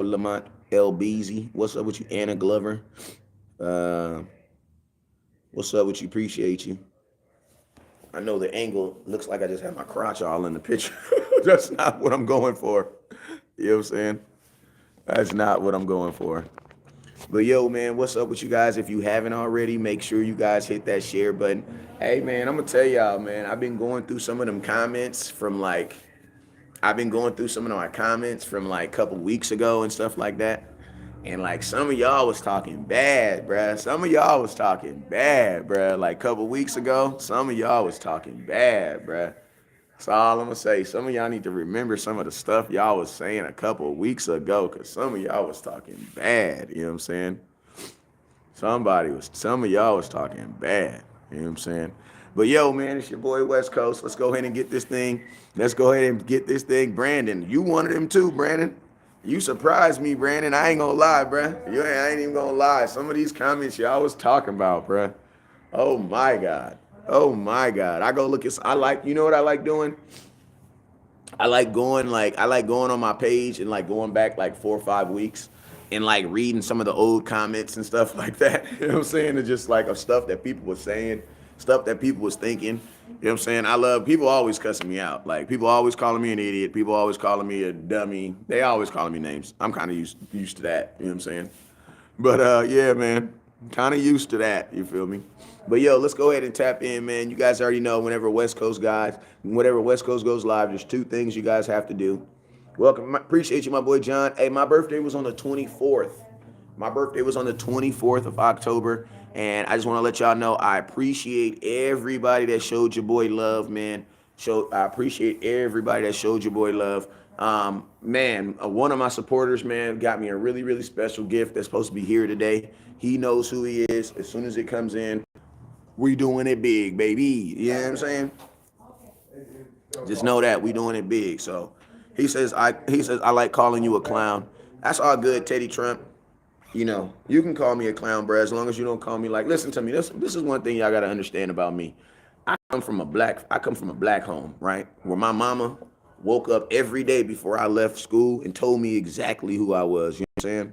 Lamont L. Beasy. What's up with you, Anna Glover? Uh, what's up with you? Appreciate you. I know the angle looks like I just have my crotch all in the picture. That's not what I'm going for. You know what I'm saying? That's not what I'm going for. But yo, man, what's up with you guys? If you haven't already, make sure you guys hit that share button. Hey, man, I'm gonna tell y'all, man, I've been going through some of them comments from like, I've been going through some of my comments from like a couple weeks ago and stuff like that. And like some of y'all was talking bad, bruh. Some of y'all was talking bad, bruh. Like a couple weeks ago, some of y'all was talking bad, bruh. That's all I'm gonna say. Some of y'all need to remember some of the stuff y'all was saying a couple of weeks ago, cause some of y'all was talking bad. You know what I'm saying? Some of y'all was talking bad. You know what I'm saying? But yo, man, it's your boy West Coast. Let's go ahead and get this thing. Let's go ahead and get this thing. Brandon, you one of them too, Brandon. You surprised me, Brandon. I ain't gonna lie, bruh. I ain't even gonna lie. Some of these comments y'all was talking about, bruh. Oh my God. Oh my God. I go look at, I like, you know what I like doing? I like going on my page and like going back like 4 or 5 weeks and like reading some of the old comments and stuff like that. You know what I'm saying? It's just like of stuff that people were saying, stuff that people was thinking. You know what I'm saying? I love people always cussing me out. Like people always calling me an idiot. People always calling me a dummy. They always calling me names. I'm kind of used to that. You know what I'm saying? But yeah, man, kind of used to that. You feel me? But yo, let's go ahead and tap in, man. You guys already know whenever West Coast goes live, there's two things you guys have to do. Welcome, appreciate you, my boy John. Hey, my birthday was on the 24th. My birthday was on the 24th of October, and I just want to let y'all know I appreciate everybody that showed your boy love, man. I appreciate everybody that showed your boy love. Man, one of my supporters, man, got me a really, really special gift that's supposed to be here today. He knows who he is. As soon as it comes in, we doing it big, baby. You know what I'm saying? Just know that we doing it big. So he says I like calling you a clown. That's all good, Teddy Trump. You know, you can call me a clown, bro, as long as you don't call me like, listen to me. This is one thing y'all gotta understand about me. I come from a black home, right? Where my mama woke up every day before I left school and told me exactly who I was. You know what I'm saying?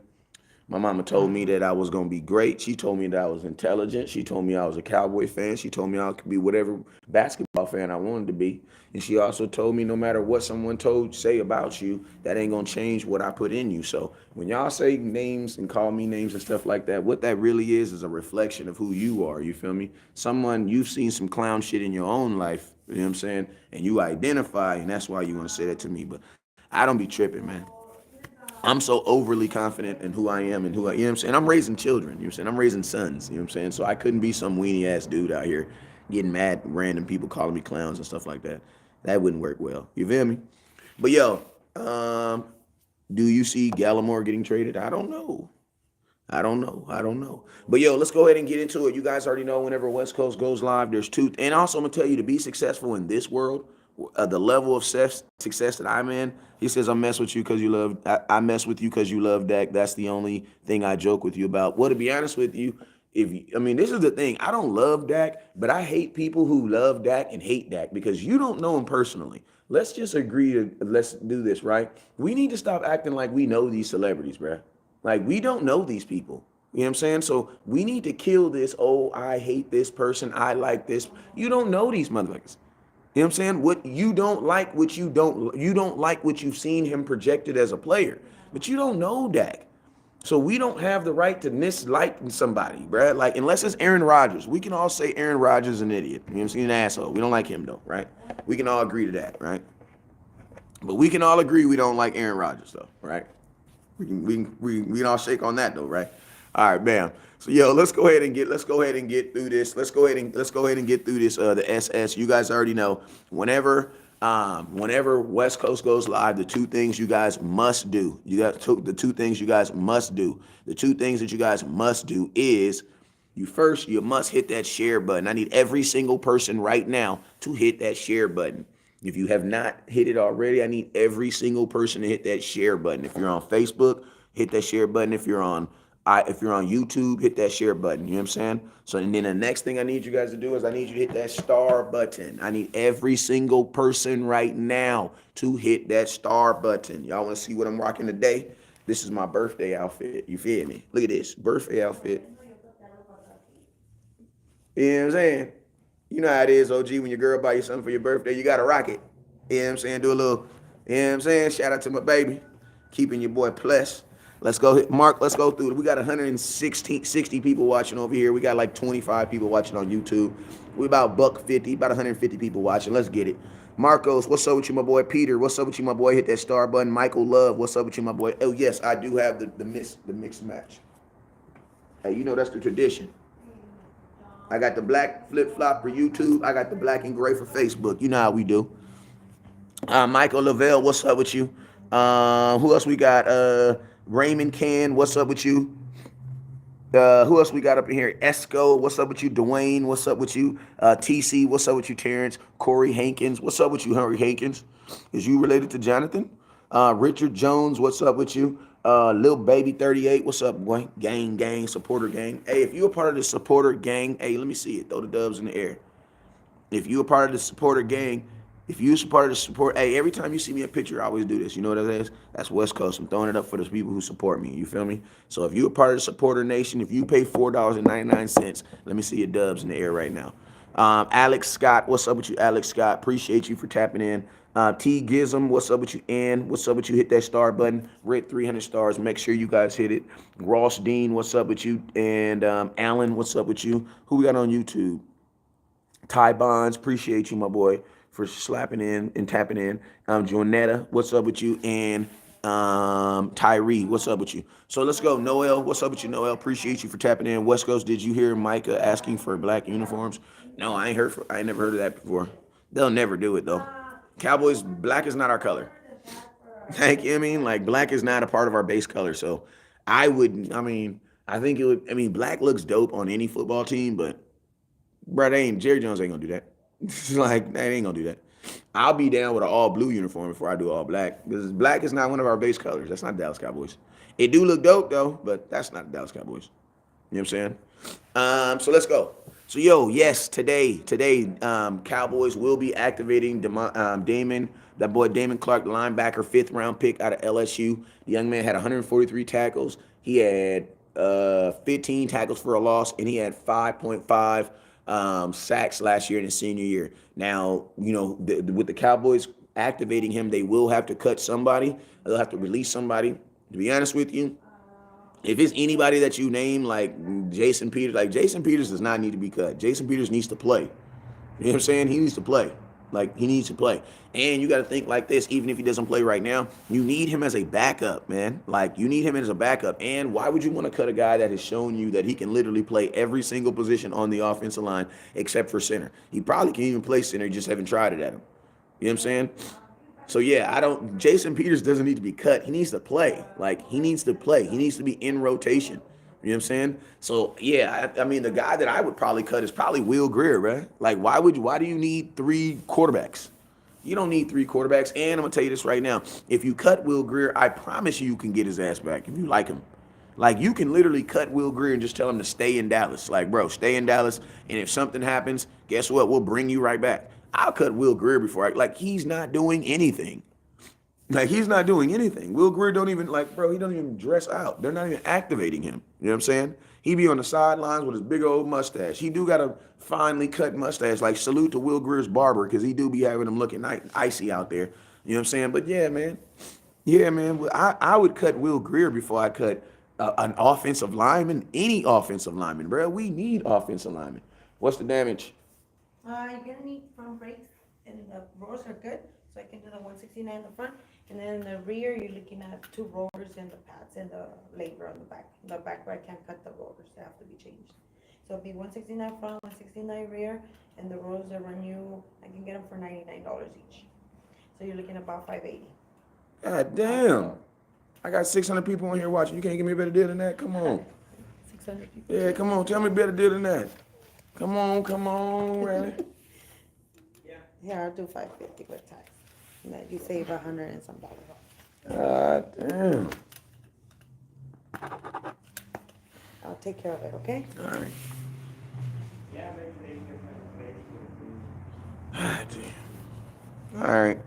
My mama told me that I was gonna be great. She told me that I was intelligent. She told me I was a Cowboy fan. She told me I could be whatever basketball fan I wanted to be. And she also told me no matter what someone say about you, that ain't gonna change what I put in you. So when y'all say names and call me names and stuff like that, what that really is a reflection of who you are. You feel me? Someone you've seen some clown shit in your own life. You know what I'm saying? And you identify, and that's why you want to say that to me. But I don't be tripping, man. I'm so overly confident in who I am and you know what I'm saying? I'm raising children, you know what I'm saying? I'm raising sons, you know what I'm saying? So I couldn't be some weenie ass dude out here getting mad at random people calling me clowns and stuff like that. That wouldn't work well. You feel me? But yo, do you see Gallimore getting traded? I don't know. I don't know. I don't know. But yo, let's go ahead and get into it. You guys already know whenever West Coast goes live, there's two. And also, I'm going to tell you to be successful in this world, the level of success that I'm in. He says, I mess with you because you love Dak. That's the only thing I joke with you about. Well, to be honest with you, I mean, this is the thing. I don't love Dak, but I hate people who love Dak and hate Dak because you don't know him personally. Let's just agree let's do this, right? We need to stop acting like we know these celebrities, bruh. Like, we don't know these people. You know what I'm saying? So we need to kill this, oh, I hate this person, I like this. You don't know these motherfuckers. You know what I'm saying? You don't like what you've seen him projected as a player. But you don't know Dak. So we don't have the right to mislike somebody, bruh. Like, unless it's Aaron Rodgers. We can all say Aaron Rodgers is an idiot. You know what I'm saying? An asshole. We don't like him, though, right? We can all agree to that, right? But we can all agree we don't like Aaron Rodgers, though, right? We can all shake on that though, right? All right, bam. So yo, let's go ahead and get through this. Let's go ahead and get through this. The SS. You guys already know. Whenever West Coast goes live, the two things you guys must do. The two things you guys must do. The two things that you guys must do is you must hit that share button. I need every single person right now to hit that share button. If you have not hit it already, I need every single person to hit that share button. If you're on Facebook, hit that share button. If you're on YouTube, hit that share button. You know what I'm saying? So and then the next thing I need you guys to do is I need you to hit that star button. I need every single person right now to hit that star button. Y'all want to see what I'm rocking today? This is my birthday outfit. You feel me? Look at this birthday outfit. You know what I'm saying? You know how it is, OG, when your girl buy you something for your birthday, you got to rock it. You know what I'm saying? Do a little, you know what I'm saying? Shout out to my baby. Keeping your boy blessed. Let's go, Mark, let's go through it. We got 60 people watching over here. We got like 25 people watching on YouTube. We about $150, about 150 people watching. Let's get it. Marcos, what's up with you, my boy? Peter, what's up with you, my boy? Hit that star button. Michael Love, what's up with you, my boy? Oh, yes, I do have the mixed match. Hey, you know that's the tradition. I got the black flip-flop for YouTube. I got the black and gray for Facebook. You know how we do. Michael Lavelle, what's up with you? Who else we got? Raymond Can, what's up with you? Who else we got up in here? Esco, what's up with you? Dwayne, what's up with you? TC, what's up with you? Terrence, Corey Hankins, what's up with you? Henry Hankins, is you related to Jonathan? Richard Jones, what's up with you? Lil Baby 38, what's up, boy? Gang, supporter gang. Hey, if you're a part of the supporter gang, hey, let me see it. Throw the dubs in the air. If you're a part of the supporter gang, if you're a part of the support, hey, every time you see me a picture, I always do this. You know what that is? That's West Coast. I'm throwing it up for those people who support me. You feel me? So if you're a part of the supporter nation, if you pay $4.99, let me see your dubs in the air right now. Alex Scott, what's up with you, Alex Scott? Appreciate you for tapping in. T Gizm, what's up with you? Ann, what's up with you? Hit that star button. We're at 300 stars. Make sure you guys hit it. Ross Dean, what's up with you? And Alan, what's up with you? Who we got on YouTube? Ty Bonds, appreciate you, my boy, for slapping in and tapping in. Jonetta, what's up with you? And Tyree, what's up with you? So let's go. Noel, what's up with you, Noel? Appreciate you for tapping in. West Coast, did you hear Micah asking for black uniforms? No, I ain't never heard of that before. They'll never do it though. Cowboys, black is not our color. Like, I mean, like black is not a part of our base color. So I think it would, black looks dope on any football team, but bro, Jerry Jones ain't gonna do that. Like, they ain't gonna do that. I'll be down with an all blue uniform before I do all black. Because black is not one of our base colors. That's not Dallas Cowboys. It do look dope though, but that's not Dallas Cowboys. You know what I'm saying? So let's go. So yes, today, Cowboys will be activating Damon, that boy Damon Clark, the linebacker, 5th round pick out of LSU. The young man had 143 tackles. He had 15 tackles for a loss, and he had 5.5 sacks last year in his senior year. Now, with the Cowboys activating him, they will have to cut somebody. They'll have to release somebody. To be honest with you, if it's anybody that you name, like Jason Peters does not need to be cut. Jason Peters needs to play. You know what I'm saying? He needs to play. Like, he needs to play. And you got to think like this, even if he doesn't play right now, you need him as a backup, man. Like, you need him as a backup. And why would you want to cut a guy that has shown you that he can literally play every single position on the offensive line except for center? He probably can even play center, you just haven't tried it at him. You know what I'm saying? So, Jason Peters doesn't need to be cut. He needs to play. Like, he needs to play. He needs to be in rotation. You know what I'm saying? So, the guy that I would probably cut is probably Will Grier, right? Like, why do you need 3 quarterbacks? You don't need 3 quarterbacks. And I'm going to tell you this right now. If you cut Will Grier, I promise you can get his ass back if you like him. Like, you can literally cut Will Grier and just tell him to stay in Dallas. Like, bro, stay in Dallas. And if something happens, guess what? We'll bring you right back. I'll cut Will Grier before he's not doing anything. Like, he's not doing anything. Will Grier don't even, he don't even dress out. They're not even activating him. You know what I'm saying? He be on the sidelines with his big old mustache. He do got a finely cut mustache. Like, salute to Will Grier's barber, because he do be having him looking icy out there. You know what I'm saying? But yeah, man. I would cut Will Grier before I cut an offensive lineman, any offensive lineman, bro. We need offensive linemen. What's the damage? You're gonna need front brakes, and the rollers are good, so I can do the 169 in the front, and then in the rear you're looking at 2 rollers and the pads and the labor on the back. The back where I can't cut the rollers, they have to be changed. So it'll be 169 front, 169 rear, and the rollers that run you, I can get them for $99 each. So you're looking at about $580. God damn! I got 600 people on here watching. You can't give me a better deal than that. Come on. 600 people. Yeah, come on. Tell me a better deal than that. Come on, Randy. Yeah, I'll do $550 with tax. And then you save $100 and some dollars off. God damn. I'll take care of it, okay? All right. Ah, damn. All right.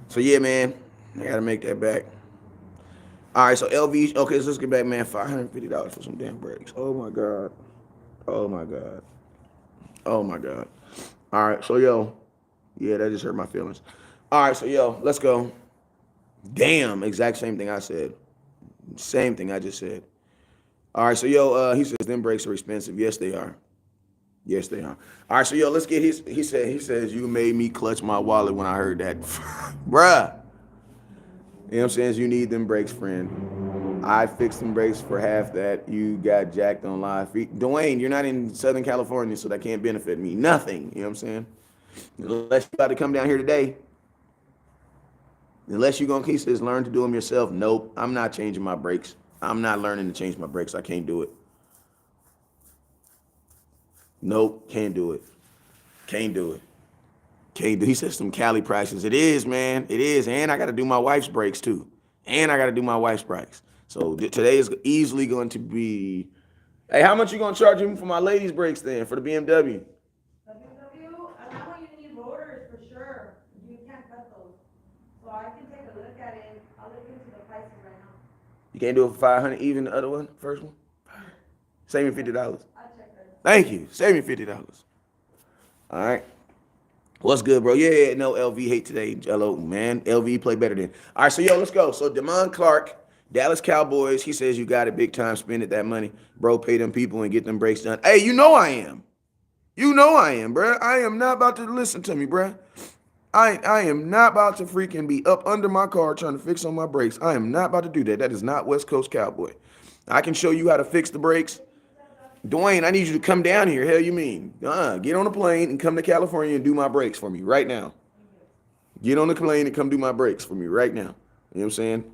So yeah, man, I gotta make that back. All right, so LV. Okay, so let's get back, man. $550 for some damn brakes. Oh my god. Oh my god. Oh my god. All right, so yo, yeah, that just hurt my feelings. All right, so yo, let's go. Damn, exact same thing I said. Same thing I just said. All right, so yo, he says them brakes are expensive. Yes, they are. Yes, they are. All right, so yo, let's get his. He says you made me clutch my wallet when I heard that, bruh. You know what I'm saying? You need them brakes, friend. I fixed them brakes for half that. You got jacked on live feet. Dwayne, you're not in Southern California, so that can't benefit me. Nothing. You know what I'm saying? Unless you got to come down here today. Unless you're gonna, he says, learn to do them yourself. Nope, I'm not changing my brakes. I'm not learning to change my brakes. I can't do it. Nope, can't do it. Can't do it. Can't do. He says some Cali prices. It is, man. It is, and I got to do my wife's brakes too. And I got to do my wife's brakes. So today is easily going to be. Hey, how much you gonna charge him for my ladies' brakes then for the BMW? WW, I know you need rotors for sure. You can't cut those. So I can take a look at it. I'll look into the prices right now. You can't do it for 500. Even the other one, first one. Save me $50. I'll check that. Thank you. Save me $50. All right. What's good, bro? Yeah, no LV hate today. Hello, man. LV play better than. All right, so yo, let's go. So Damon Clark, Dallas Cowboys. He says you got it big time. Spend it that money, bro. Pay them people and get them breaks done. Hey, you know I am. You know I am, bro. I am not about to listen to me, bro. I am not about to freaking be up under my car trying to fix on my brakes. I am not about to do that. That is not West Coast Cowboy. I can show you how to fix the brakes. Dwayne, I need you to come down here. Hell you mean? Get on a plane and come to California and do my brakes for me right now. Get on the plane and come do my brakes for me right now. You know what I'm saying?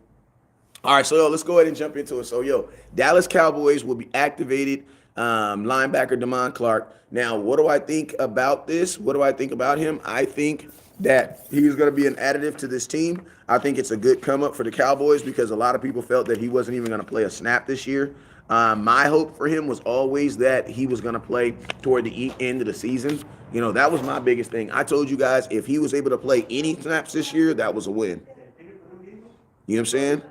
All right, so yo, let's go ahead and jump into it. So yo, Dallas Cowboys will be activated. Linebacker Damon Clark. Now, what do I think about this? What do I think about him? I think that he's going to be an additive to this team. I think it's a good come up for the Cowboys because a lot of people felt that he wasn't even going to play a snap this year. My hope for him was always that he was going to play toward the end of the season. You know, that was my biggest thing. I told you guys if he was able to play any snaps this year, that was a win. You know what I'm saying?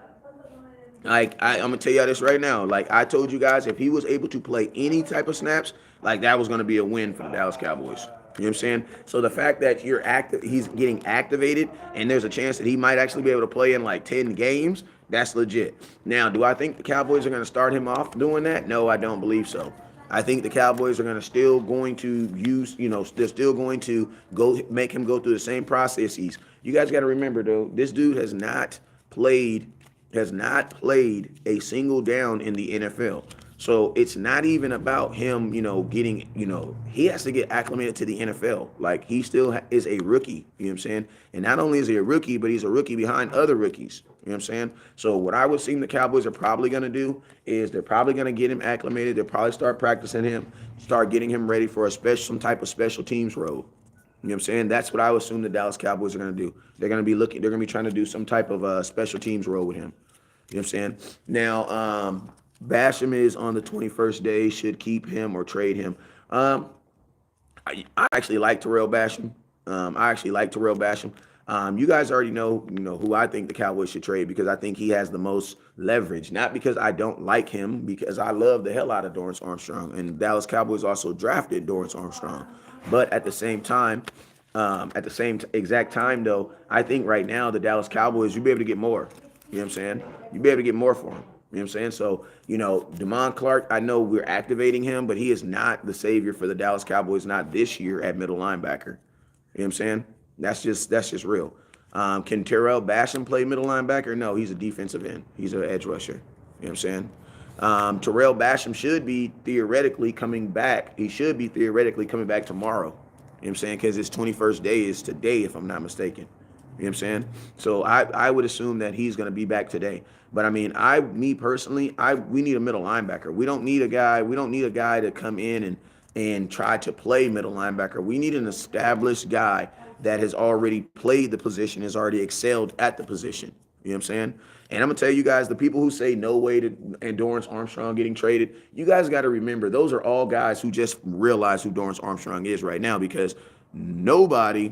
Like, I'm going to tell y'all this right now. Like, I told you guys if he was able to play any type of snaps, like, that was going to be a win for the Dallas Cowboys. You know what I'm saying? So the fact that he's getting activated and there's a chance that he might actually be able to play in like 10 games, that's legit. Now, do I think the Cowboys are going to start him off doing that? No, I don't believe so. I think the Cowboys are going to still going to use, you know, they're still going to go make him go through the same processes. You guys got to remember, though, this dude has not played a single down in the NFL. So it's not even about him, you know, getting, you know, he has to get acclimated to the NFL. Like, he still is a rookie, you know what I'm saying? And not only is he a rookie, but he's a rookie behind other rookies, you know what I'm saying? So what I would assume the Cowboys are probably going to do is they're probably going to get him acclimated. They'll probably start practicing him, start getting him ready for some type of special teams role. You know what I'm saying? That's what I would assume the Dallas Cowboys are going to do. They're going to be trying to do some type of special teams role with him. You know what I'm saying? Now, Basham is on the 21st day, should keep him or trade him. I actually like Terrell Basham. You guys already know, who I think the Cowboys should trade because I think he has the most leverage. Not because I don't like him, because I love the hell out of Dorrance Armstrong. And the Dallas Cowboys also drafted Dorrance Armstrong. But at the same time, exact time, though, I think right now the Dallas Cowboys, you'll be able to get more. You know what I'm saying? You'll be able to get more for him. You know what I'm saying? So, Damon Clark, I know we're activating him, but he is not the savior for the Dallas Cowboys, not this year at middle linebacker. You know what I'm saying? That's just real. Can Terrell Basham play middle linebacker? No, he's a defensive end. He's an edge rusher. You know what I'm saying? Terrell Basham should be theoretically coming back. He should be theoretically coming back tomorrow. You know what I'm saying? Because his 21st day is today, if I'm not mistaken. You know what I'm saying? So I would assume that he's going to be back today. But I mean, me personally, we need a middle linebacker. We don't need a guy to come in and try to play middle linebacker. We need an established guy that has already played the position, has already excelled at the position. You know what I'm saying? And I'm going to tell you guys, the people who say no way to Dorrance Armstrong getting traded, you guys got to remember, those are all guys who just realize who Dorrance Armstrong is right now because nobody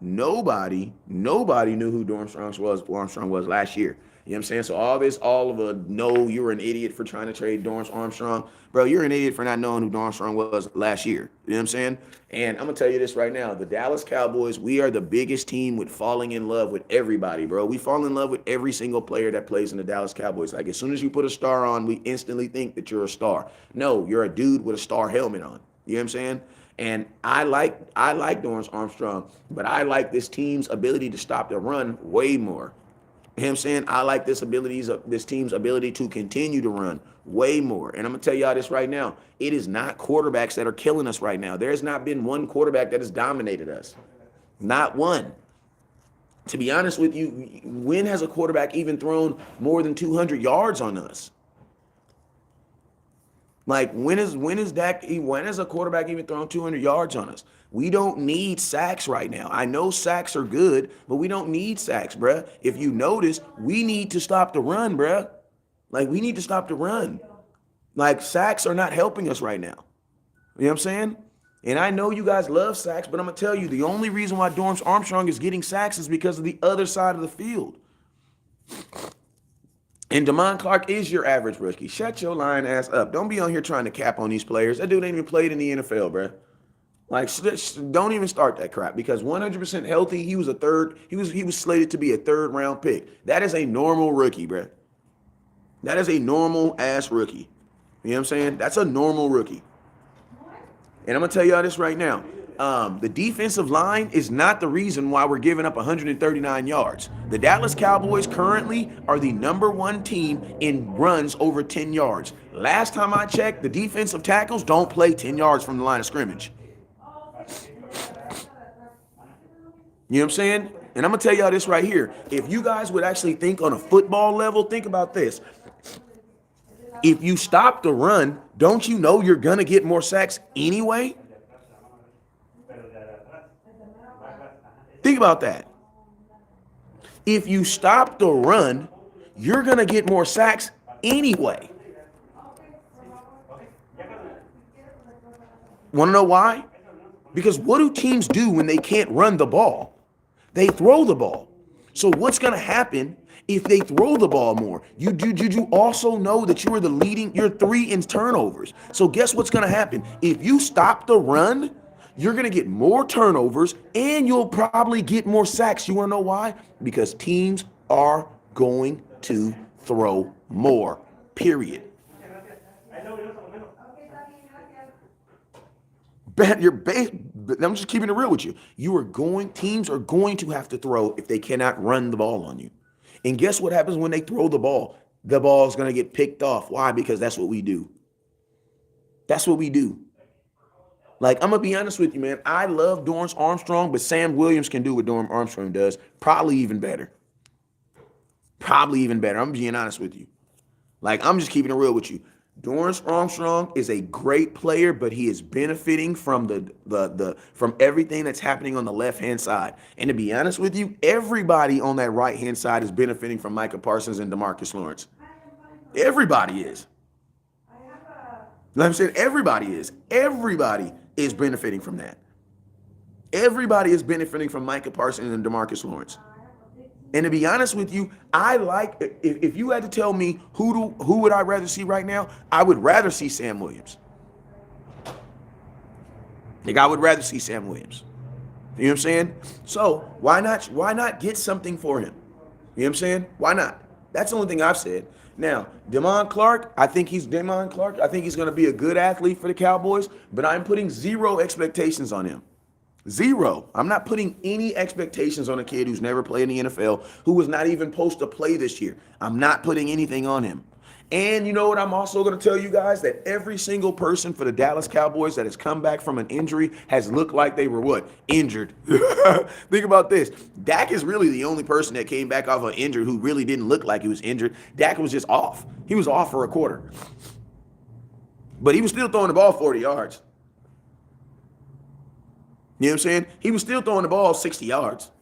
nobody knew who Armstrong was last year. You know what I'm saying? So all of a no, you're an idiot for trying to trade Dorrance Armstrong. Bro, you're an idiot for not knowing who Dorrance Armstrong was last year. You know what I'm saying? And I'm gonna tell you this right now. The Dallas Cowboys, we are the biggest team with falling in love with everybody, bro. We fall in love with every single player that plays in the Dallas Cowboys. Like as soon as you put a star on, we instantly think that you're a star. No, you're a dude with a star helmet on. You know what I'm saying? And I like Dorrance Armstrong, but I like this team's ability to stop the run way more. You know what I'm saying? I like this team's ability to continue to run way more. And I'm gonna tell y'all this right now. It is not quarterbacks that are killing us right now. There's not been one quarterback that has dominated us. Not one. To be honest with you, when has a quarterback even thrown more than 200 yards on us? Like when has a quarterback even thrown 200 yards on us? We don't need sacks right now. I know sacks are good, but we don't need sacks, bruh. If you notice, we need to stop the run, bruh. Like we need to stop the run. Like sacks are not helping us right now. You know what I'm saying? And I know you guys love sacks, but I'm gonna tell you the only reason why Dorrance Armstrong is getting sacks is because of the other side of the field. And Damon Clark is your average rookie. Shut your lying ass up. Don't be on here trying to cap on these players. That dude ain't even played in the NFL, bro. Like, don't even start that crap because 100% healthy, he was slated to be a third round pick. That is a normal rookie, bro. That is a normal ass rookie. You know what I'm saying? That's a normal rookie. And I'm going to tell y'all this right now. The defensive line is not the reason why we're giving up 139 yards. The Dallas Cowboys currently are the #1 team in runs over 10 yards. Last time I checked, the defensive tackles don't play 10 yards from the line of scrimmage. You know what I'm saying? And I'm going to tell y'all this right here. If you guys would actually think on a football level, think about this. If you stop the run, don't you know you're going to get more sacks anyway? Think about that. If you stop the run, you're going to get more sacks anyway. Want to know why? Because what do teams do when they can't run the ball? They throw the ball. So what's going to happen if they throw the ball more? You also know that you're 3 in turnovers. So guess what's going to happen? If you stop the run, you're going to get more turnovers and you'll probably get more sacks. You want to know why? Because teams are going to throw more, period. I'm just keeping it real with you. Teams are going to have to throw if they cannot run the ball on you. And guess what happens when they throw the ball? The ball is going to get picked off. Why? Because that's what we do. That's what we do. Like, I'm going to be honest with you, man. I love Dorrance Armstrong, but Sam Williams can do what Dorrance Armstrong does. Probably even better. I'm being honest with you. Like, I'm just keeping it real with you. Dorrance Armstrong is a great player, but he is benefiting from from everything that's happening on the left-hand side. And to be honest with you, everybody on that right-hand side is benefiting from Micah Parsons and DeMarcus Lawrence. Everybody is. Like I'm saying, everybody is. Everybody is benefiting from that. Everybody is benefiting from Micah Parsons and DeMarcus Lawrence. And to be honest with you, if you had to tell me who would I rather see right now, I would rather see Sam Williams. Like, I would rather see Sam Williams. You know what I'm saying? So why not get something for him? You know what I'm saying? Why not? That's the only thing I've said. Now, Damon Clark, I think he's going to be a good athlete for the Cowboys, but I'm putting zero expectations on him. Zero. I'm not putting any expectations on a kid who's never played in the NFL, who was not even supposed to play this year. I'm not putting anything on him. And you know what? I'm also going to tell you guys that every single person for the Dallas Cowboys that has come back from an injury has looked like they were what? Injured. Think about this. Dak is really the only person that came back off of injured who really didn't look like he was injured. Dak was just off. He was off for a quarter. But he was still throwing the ball 40 yards. You know what I'm saying? He was still throwing the ball 60 yards.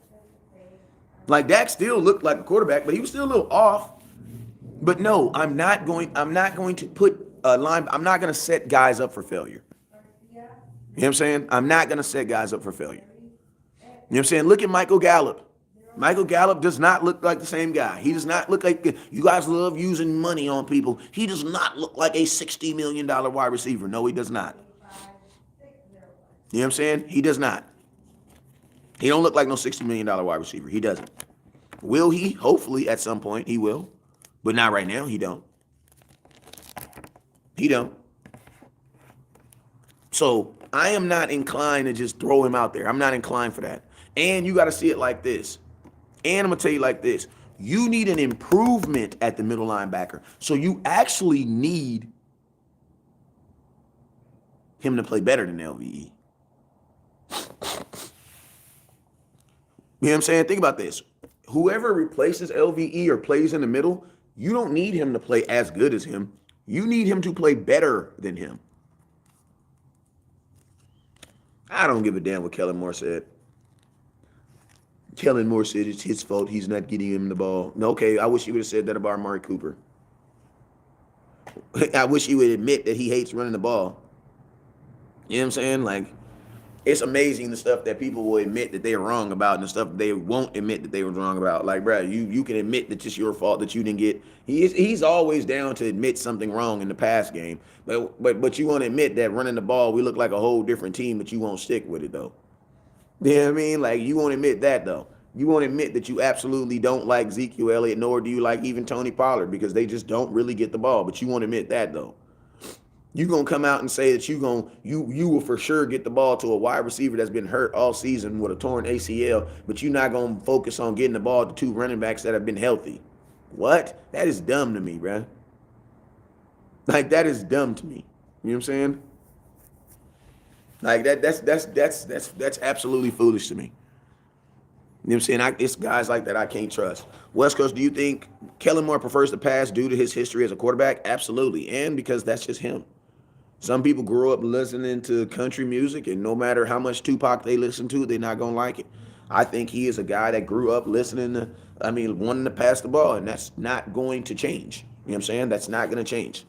Like, Dak still looked like a quarterback, but he was still a little off. But no, I'm not going to put a line. I'm not going to set guys up for failure. You know what I'm saying? I'm not going to set guys up for failure. what I'm saying? Look at Michael Gallup. Michael Gallup does not look like the same guy. He does not look like, you guys love using money on people. He does not look like a $60 million wide receiver. No, he does not. You know what I'm saying? He does not. He don't look like no $60 million wide receiver. He doesn't. Will he? Hopefully at some point he will. But not right now. He don't. He don't. So I am not inclined to just throw him out there. I'm not inclined for that. And you got to see it like this. And I'm going to tell you like this. You need an improvement at the middle linebacker. So you actually need him to play better than LVE. You know what I'm saying? Think about this. Whoever replaces LVE or plays in the middle, you don't need him to play as good as him. You need him to play better than him. I don't give a damn what Kellen Moore said. Kellen Moore said it's his fault he's not getting him the ball. No, okay, I wish he would have said that about Amari Cooper. I wish he would admit that he hates running the ball. You know what I'm saying? Like, it's amazing the stuff that people will admit that they're wrong about and the stuff they won't admit that they were wrong about. Like, bro, you can admit that it's your fault that you didn't get. He's always down to admit something wrong in the pass game. But you want to admit that running the ball, we look like a whole different team, but you won't stick with it, though. You know what I mean? Like, you won't admit that, though. You won't admit that you absolutely don't like Ezekiel Elliott, nor do you like even Tony Pollard, because they just don't really get the ball. But you won't admit that, though. You're going to come out and say that you will for sure get the ball to a wide receiver that's been hurt all season with a torn ACL, but you're not going to focus on getting the ball to two running backs that have been healthy. What? That is dumb to me, bro. Like, that is dumb to me. You know what I'm saying? Like, that's absolutely foolish to me. You know what I'm saying? It's guys like that I can't trust. West Coast, do you think Kellen Moore prefers to pass due to his history as a quarterback? Absolutely. And because that's just him. Some people grew up listening to country music, and no matter how much Tupac they listen to, they're not going to like it. I think he is a guy that grew up listening to, wanting to pass the ball, and that's not going to change. You know what I'm saying? That's not going to change.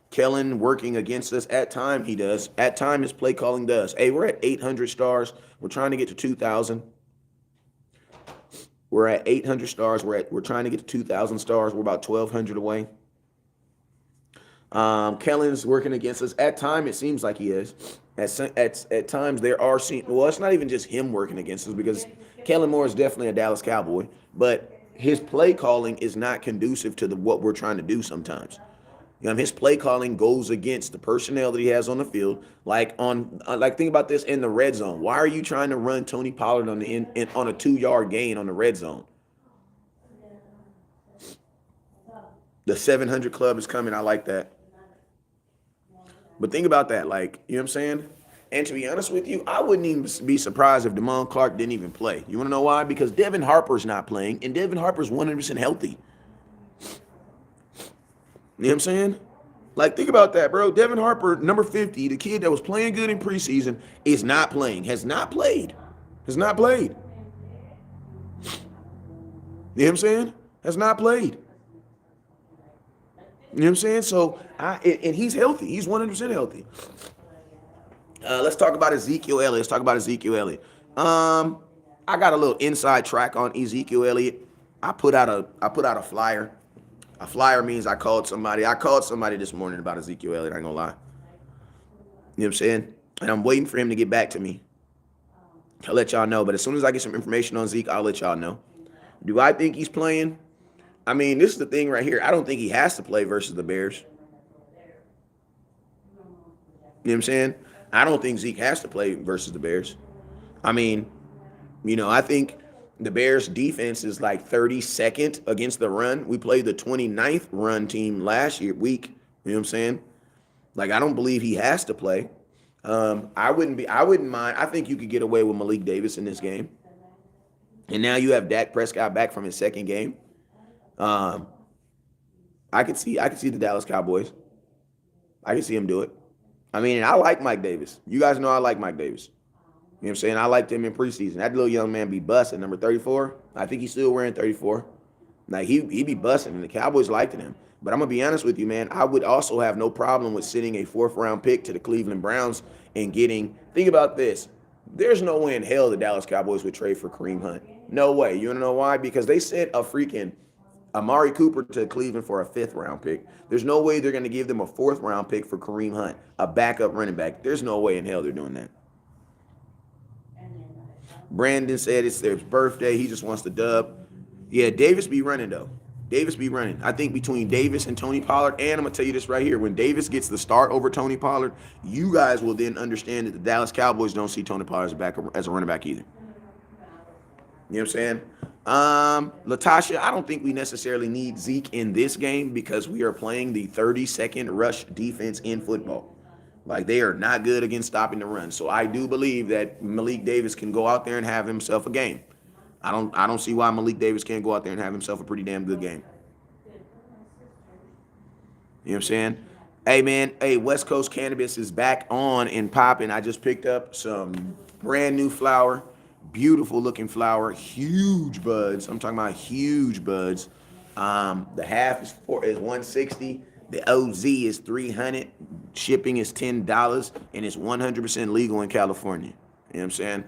Kellen working against us at time, he does. At time, his play calling does. Hey, we're at 800 stars. We're trying to get to 2,000. We're at 800 stars. We're trying to get to 2,000 stars. We're about 1,200 away. Kellen's working against us. At time, it seems like he is. At times, there are well, it's not even just him working against us, because Kellen Moore is definitely a Dallas Cowboy, but his play calling is not conducive to what we're trying to do sometimes. His play calling goes against the personnel that he has on the field. Like think about this in the red zone. Why are you trying to run Tony Pollard on a 2-yard gain on the red zone? The 700 club is coming. I like that. But think about that. Like, you know what I'm saying? And to be honest with you, I wouldn't even be surprised if Damon Clark didn't even play. You want to know why? Because Devin Harper's not playing, and Devin Harper's 100% healthy. You know what I'm saying? Like, think about that, bro. Devin Harper, number 50, the kid that was playing good in preseason, is not playing. Has not played. Has not played. You know what I'm saying? Has not played. You know what I'm saying? So, and he's healthy. He's 100% healthy. Let's talk about Ezekiel Elliott. I got a little inside track on Ezekiel Elliott. I put out a flyer. A flyer means I called somebody. I called somebody this morning about Ezekiel Elliott. I ain't gonna lie. You know what I'm saying? And I'm waiting for him to get back to me. I'll let y'all know. But as soon as I get some information on Zeke, I'll let y'all know. Do I think he's playing? This is the thing right here. I don't think he has to play versus the Bears. You know what I'm saying? I don't think Zeke has to play versus the Bears. I think the Bears defense is like 32nd against the run. We played the 29th run team last week. You know what I'm saying? Like, I don't believe he has to play. I wouldn't mind. I think you could get away with Malik Davis in this game. And now you have Dak Prescott back from his second game. I could see the Dallas Cowboys. I can see him do it. I like Mike Davis. You guys know I like Mike Davis. You know what I'm saying? I liked him in preseason. That little young man be busted. Number 34. I think he's still wearing 34. Like he be busting, and the Cowboys liked him. But I'm gonna be honest with you, man. I would also have no problem with sending a 4th round pick to the Cleveland Browns and getting. Think about this. There's no way in hell the Dallas Cowboys would trade for Kareem Hunt. No way. You wanna know why? Because they sent a freaking Amari Cooper to Cleveland for a 5th round pick. There's no way they're gonna give them a 4th round pick for Kareem Hunt, a backup running back. There's no way in hell they're doing that. Brandon said it's their birthday. He just wants the dub. Yeah, Davis be running though. Davis be running. I think between Davis and Tony Pollard, and I'm gonna tell you this right here: when Davis gets the start over Tony Pollard, you guys will then understand that the Dallas Cowboys don't see Tony Pollard as a running back either. You know what I'm saying? Latasha, I don't think we necessarily need Zeke in this game because we are playing the 32nd rush defense in football. Like, they are not good against stopping the run. So I do believe that Malik Davis can go out there and have himself a game. I don't see why Malik Davis can't go out there and have himself a pretty damn good game. You know what I'm saying? Hey, man. Hey, West Coast Cannabis is back on and popping. I just picked up some brand new flower. Beautiful looking flower. Huge buds. I'm talking about huge buds. The half is 160. The OZ is $300. Shipping is $10, and it's 100% legal in California. You know what I'm saying?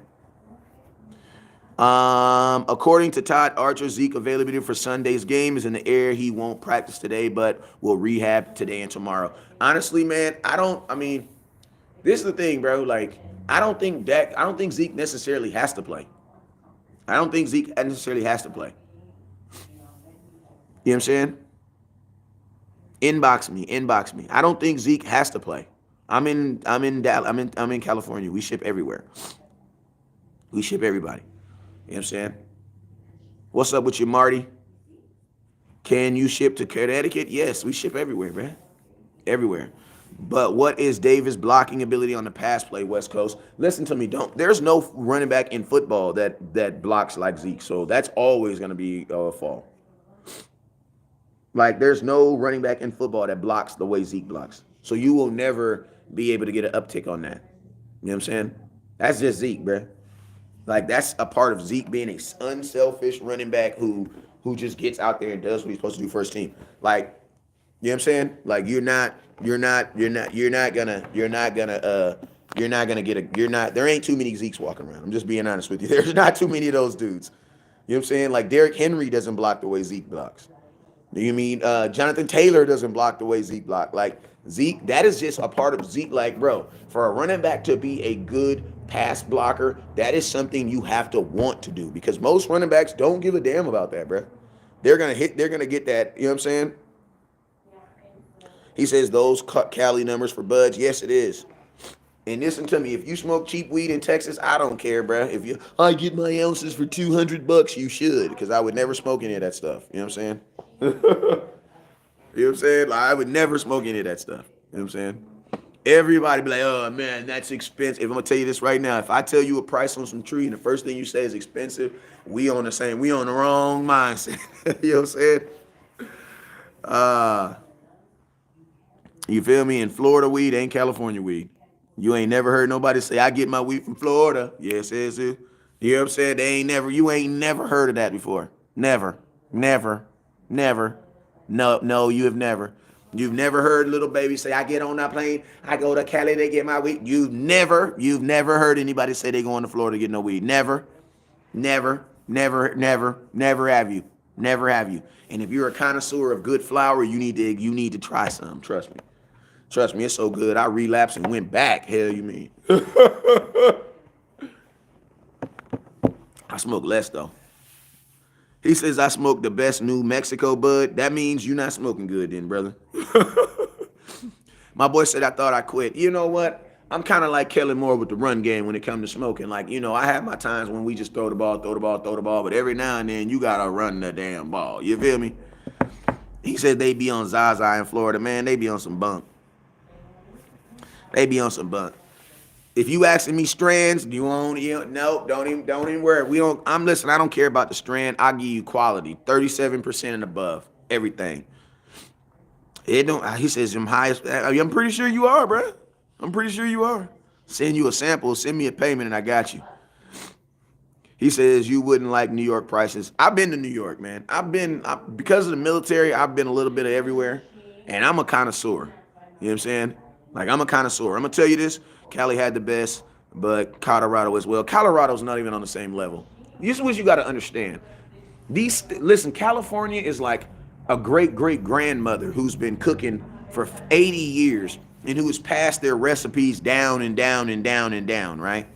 According to Todd Archer, Zeke availability for Sunday's game is in the air. He won't practice today, but will rehab today and tomorrow. Honestly, man, this is the thing, bro. Like, I don't think Zeke necessarily has to play. I don't think Zeke necessarily has to play. You know what I'm saying? Inbox me. I don't think Zeke has to play. I'm in California. We ship everywhere. We ship everybody. You know what I'm saying? What's up with you, Marty? Can you ship to Connecticut? Yes, we ship everywhere, man. Everywhere. But what is Davis' blocking ability on the pass play, West Coast? Listen to me. There's no running back in football that blocks like Zeke. So that's always going to be a fall. Like, there's no running back in football that blocks the way Zeke blocks. So you will never be able to get an uptick on that. You know what I'm saying? That's just Zeke, bro. Like, that's a part of Zeke being an unselfish running back who just gets out there and does what he's supposed to do first team. Like, you know what I'm saying? Like, there ain't too many Zekes walking around. I'm just being honest with you. There's not too many of those dudes. You know what I'm saying? Like, Derrick Henry doesn't block the way Zeke blocks. You mean Jonathan Taylor doesn't block the way Zeke block? Like, Zeke, that is just a part of Zeke. Like, bro, for a running back to be a good pass blocker, that is something you have to want to do, because most running backs don't give a damn about that, bro. They're gonna get that. You know what I'm saying? He says those Cali numbers for buds. Yes, it is. And listen to me, if you smoke cheap weed in Texas, I don't care, bro. I get my ounces for $200, you should, because I would never smoke any of that stuff. You know what I'm saying? You know what I'm saying? Like, I would never smoke any of that stuff. You know what I'm saying? Everybody be like, oh, man, that's expensive. I'm going to tell you this right now. If I tell you a price on some tree and the first thing you say is expensive, we on the wrong mindset. You know what I'm saying? You feel me? In Florida weed ain't California weed. You ain't never heard nobody say, I get my weed from Florida. Yes, yes, yes. You know what I'm saying? You ain't never heard of that before. Never. No, you have never. You've never heard little baby say, I get on that plane, I go to Cali, they get my weed. You've never heard anybody say they going to Florida to get no weed. Never have you. Never have you. And if you're a connoisseur of good flower, you need to try some. Trust me, it's so good. I relapsed and went back. Hell, you mean? I smoke less though. He says I smoke the best New Mexico bud. That means you're not smoking good then, brother. My boy said I thought I quit. You know what? I'm kind of like Kellen Moore with the run game when it comes to smoking. Like, you know, I have my times when we just throw the ball. But every now and then you got to run the damn ball. You feel me? He said they be on Zaza in Florida. Man, they be on some bunk. If you asking me strands, don't even worry. I don't care about the strand. I'll give you quality, 37% and above, everything. He says I'm highest. I'm pretty sure you are, bro. I'm pretty sure you are. Send you a sample, send me a payment, and I got you. He says you wouldn't like New York prices. I've been to New York, man. Because of the military, I've been a little bit of everywhere, and I'm a connoisseur. You know what I'm saying? Like I'm a connoisseur. I'm gonna tell you this: Cali had the best, but Colorado as well. Colorado's not even on the same level. This is what you got to understand. Listen, California is like a great great grandmother who's been cooking for 80 years and who has passed their recipes down and down and down and down, right?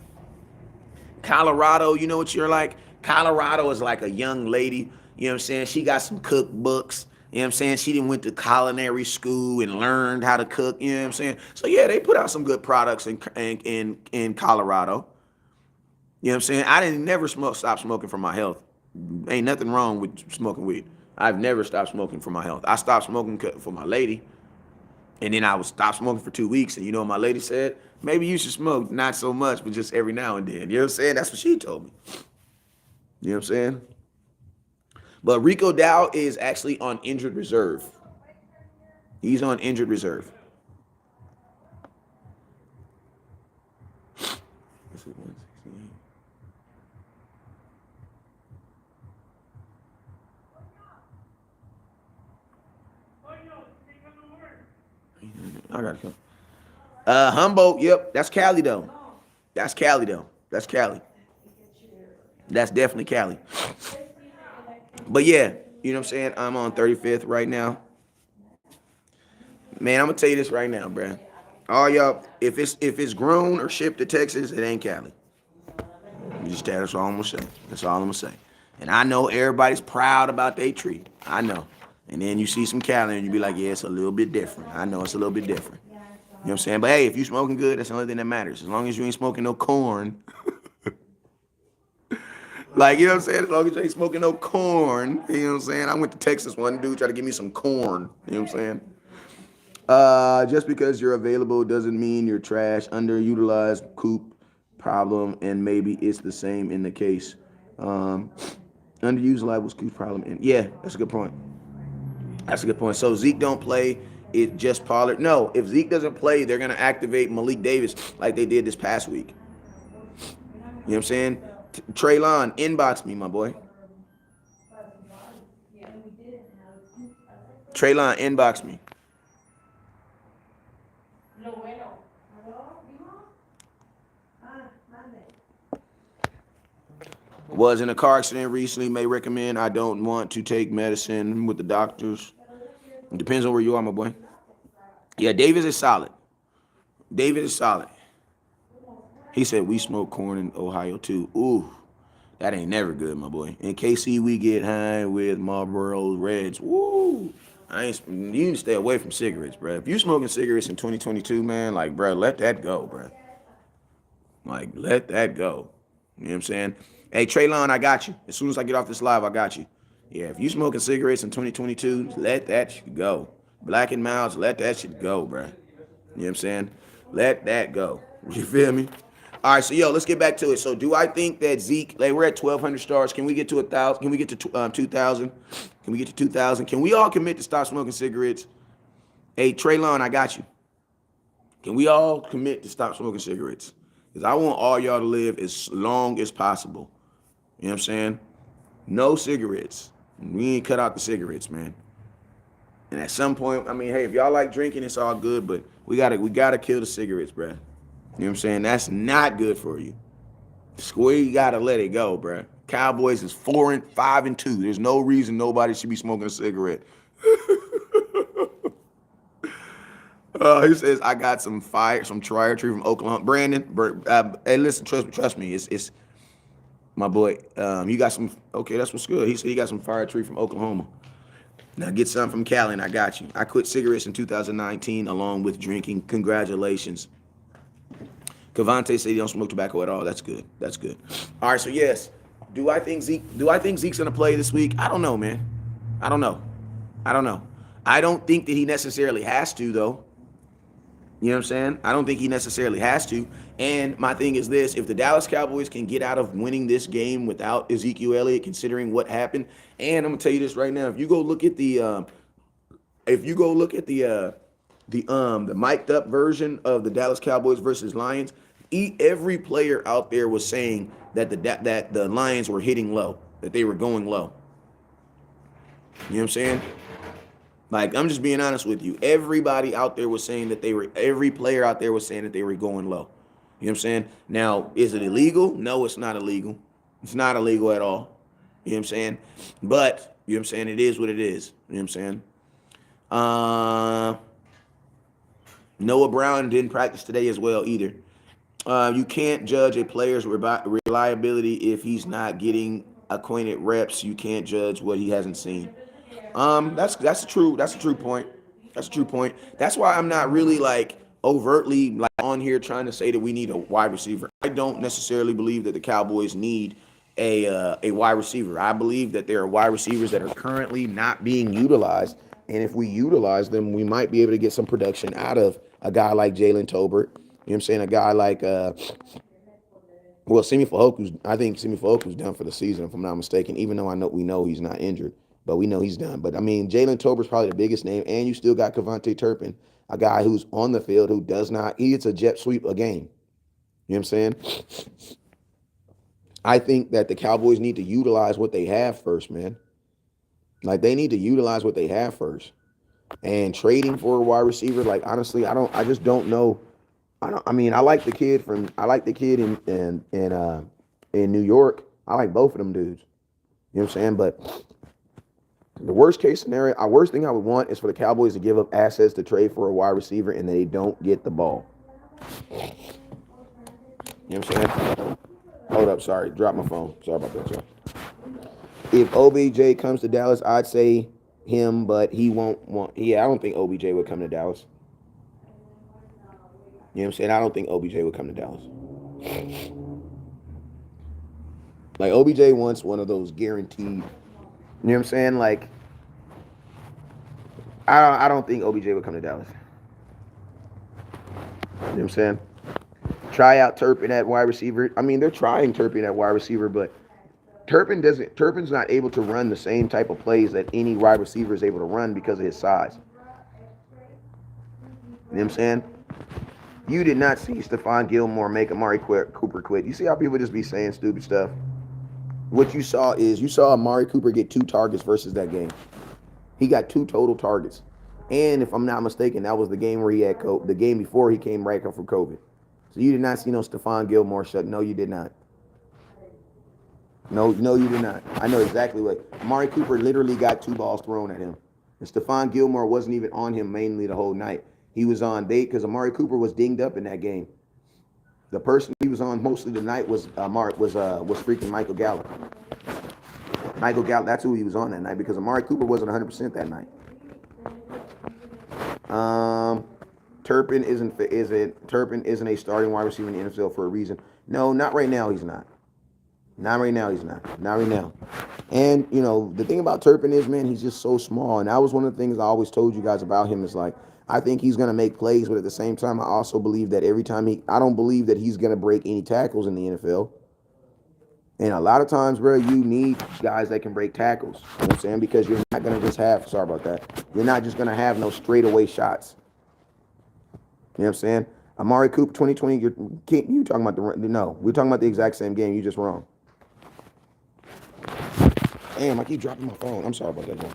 Colorado, you know what you're like? Colorado is like a young lady, you know what I'm saying? She got some cookbooks, you know what I'm saying? She didn't went to culinary school and learned how to cook, you know what I'm saying? So yeah, they put out some good products in Colorado. You know what I'm saying? I didn't never stop smoking for my health. Ain't nothing wrong with smoking weed. I've never stopped smoking for my health. I stopped smoking for my lady, and then I would stop smoking for 2 weeks. And you know what my lady said? Maybe you should smoke, not so much, but just every now and then. You know what I'm saying? That's what she told me. You know what I'm saying? But Rico Dow is actually on injured reserve. He's on injured reserve. This is 168. I gotta come. Humboldt, yep, that's Cali though. That's Cali though. That's Cali. That's definitely Cali. But yeah, you know what I'm saying? I'm on 35th right now. Man, I'm gonna tell you this right now, bruh. All y'all, if it's grown or shipped to Texas, it ain't Cali. That's all I'm gonna say. That's all I'm gonna say. And I know everybody's proud about their tree. I know. And then you see some Cali and you be like, yeah, it's a little bit different. I know it's a little bit different. You know what I'm saying? But hey, if you smoking good, that's the only thing that matters. As long as you ain't smoking no corn. Like, you know what I'm saying? As long as you ain't smoking no corn. You know what I'm saying? I went to Texas, one dude tried to give me some corn. You know what I'm saying? Just because you're available doesn't mean you're trash. Underutilized coop problem, and maybe it's the same in the case. Underused levels coop problem. And yeah, that's a good point. That's a good point. So Zeke don't play. It's just Pollard. No, if Zeke doesn't play, they're gonna activate Malik Davis like they did this past week. You know what I'm saying? Traylon, inbox me, my boy. Traylon, inbox me. Was in a car accident recently. May recommend. I don't want to take medicine with the doctors. It depends on where you are, my boy. Yeah, Davis is solid. David is solid. He said we smoke corn in Ohio too. Ooh, that ain't never good, my boy. In KC, we get high with Marlboro Reds. Woo! You need to stay away from cigarettes, bro. If you smoking cigarettes in 2022, man, like, bro, let that go, bro. Like, let that go. You know what I'm saying? Hey, Traylon, I got you. As soon as I get off this live, I got you. Yeah, if you smoking cigarettes in 2022, let that shit go. Black and Miles, let that shit go, bro. You know what I'm saying? Let that go. You feel me? All right, so yo, let's get back to it. So, do I think that Zeke? Like, we're at 1,200 stars. Can we get to 1,000? Can we get to 2,000? Can we get to 2,000? Can we all commit to stop smoking cigarettes? Hey, Traylon, I got you. Can we all commit to stop smoking cigarettes? Because I want all y'all to live as long as possible. You know what I'm saying? No cigarettes. We ain't cut out the cigarettes, man. And at some point, I mean, hey, if y'all like drinking, it's all good, but we gotta kill the cigarettes, bruh. You know what I'm saying? That's not good for you. We gotta let it go, bruh. Cowboys is 5-2. There's no reason nobody should be smoking a cigarette. He says I got some trial tree from Oklahoma. Brandon, hey, listen, trust me, it's my boy. You got some. Okay, that's what's good. He said he got some fire tree from Oklahoma. Now get some from Cali, and I got you. I quit cigarettes in 2019 along with drinking. Congratulations. Cavante said he don't smoke tobacco at all. That's good. That's good. All right, so yes. Do I think Zeke's gonna play this week? I don't know, man. I don't know. I don't think that he necessarily has to, though. You know what I'm saying? I don't think he necessarily has to. And my thing is this: if the Dallas Cowboys can get out of winning this game without Ezekiel Elliott, considering what happened, and I'm gonna tell you this right now: if you go look at the mic'd up version of the Dallas Cowboys versus Lions, Every player out there was saying that the Lions were hitting low, that they were going low. You know what I'm saying? Like, I'm just being honest with you. Everybody out there was saying that every player out there was saying that they were going low. You know what I'm saying? Now, is it illegal? No, it's not illegal. It's not illegal at all. You know what I'm saying? But, you know what I'm saying? It is what it is. You know what I'm saying? Noah Brown didn't practice today as well either. You can't judge a player's reliability if he's not getting acquainted reps. You can't judge what he hasn't seen. That's a true point. That's a true point. That's why I'm not really like overtly like on here trying to say that we need a wide receiver. I don't necessarily believe that the Cowboys need a wide receiver. I believe that there are wide receivers that are currently not being utilized, and if we utilize them, we might be able to get some production out of a guy like Jalen Tolbert. You know what I'm saying? A guy like Simi Fehoko. I think Simi Fehoko's done for the season, if I'm not mistaken. Even though we know he's not injured, but we know he's done. But I mean, Jalen Tolbert's probably the biggest name, and you still got Kevontae Turpin, a guy who's on the field who does not. He hits a jet sweep a game. You know what I'm saying? I think that the Cowboys need to utilize what they have first, man. Like, they need to utilize what they have first. And trading for a wide receiver, like, honestly, I just don't know. I like the kid in New York. I like both of them dudes. You know what I'm saying? But the worst case scenario, worst thing I would want is for the Cowboys to give up assets to trade for a wide receiver and they don't get the ball. You know what I'm saying? Hold up, sorry. Dropped my phone. Sorry about that, y'all. If OBJ comes to Dallas, I'd say him, but he won't want. Yeah, I don't think OBJ would come to Dallas. You know what I'm saying? I don't think OBJ would come to Dallas. Like, OBJ wants one of those guaranteed. You know what I'm saying? Like, I don't think OBJ would come to Dallas. You know what I'm saying? Try out Turpin at wide receiver. I mean, they're trying Turpin at wide receiver, but Turpin's not able to run the same type of plays that any wide receiver is able to run because of his size. You know what I'm saying? You did not see Stephon Gilmore make Amari Cooper quit. You see how people just be saying stupid stuff? What you saw Amari Cooper get 2 targets versus that game. He got 2 total targets. And if I'm not mistaken, that was the game where he had the game before he came right up from COVID. So you did not see no Stephon Gilmore shut. No, you did not. No, you did not. I know exactly what. Amari Cooper literally got 2 balls thrown at him. And Stephon Gilmore wasn't even on him mainly the whole night. He was on bait because Amari Cooper was dinged up in that game. The person he was on most of the night was freaking Michael Gallup. Michael Gallup, that's who he was on that night because Amari Cooper wasn't 100% that night. Turpin isn't a starting wide receiver in the NFL for a reason. No, not right now. He's not. Not right now. And you know the thing about Turpin is, man, he's just so small. And that was one of the things I always told you guys about him is like I think he's gonna make plays, but at the same time, I also believe that I don't believe that he's gonna break any tackles in the NFL. And a lot of times, bro, you need guys that can break tackles. You know what I'm saying? Because you're not going to just have, sorry about that, you're not just going to have no straightaway shots. You know what I'm saying? Amari Cooper, 2020, you talking about no, we're talking about the exact same game. You just wrong. Damn, I keep dropping my phone. I'm sorry about that, man.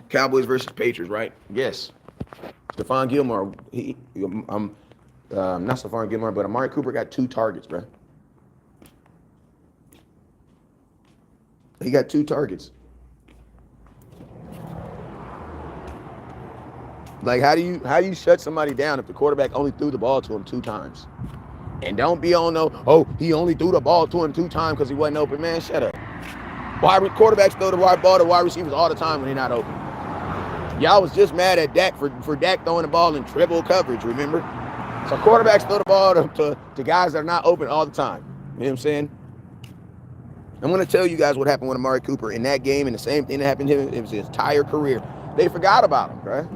Cowboys versus Patriots, right? Yes. Stephon Gilmore, not Stephon Gilmore, but Amari Cooper got 2 targets, bro. He got 2 targets. Like, how do you shut somebody down if the quarterback only threw the ball to him 2 times? And don't be on he only threw the ball to him 2 times because he wasn't open. Man, shut up. Quarterbacks throw the ball to wide receivers all the time when they're not open. Y'all was just mad at Dak for Dak throwing the ball in triple coverage, remember? So quarterbacks throw the ball to guys that are not open all the time. You know what I'm saying? I'm going to tell you guys what happened with Amari Cooper in that game, and the same thing that happened to him in his entire career. They forgot about him, right?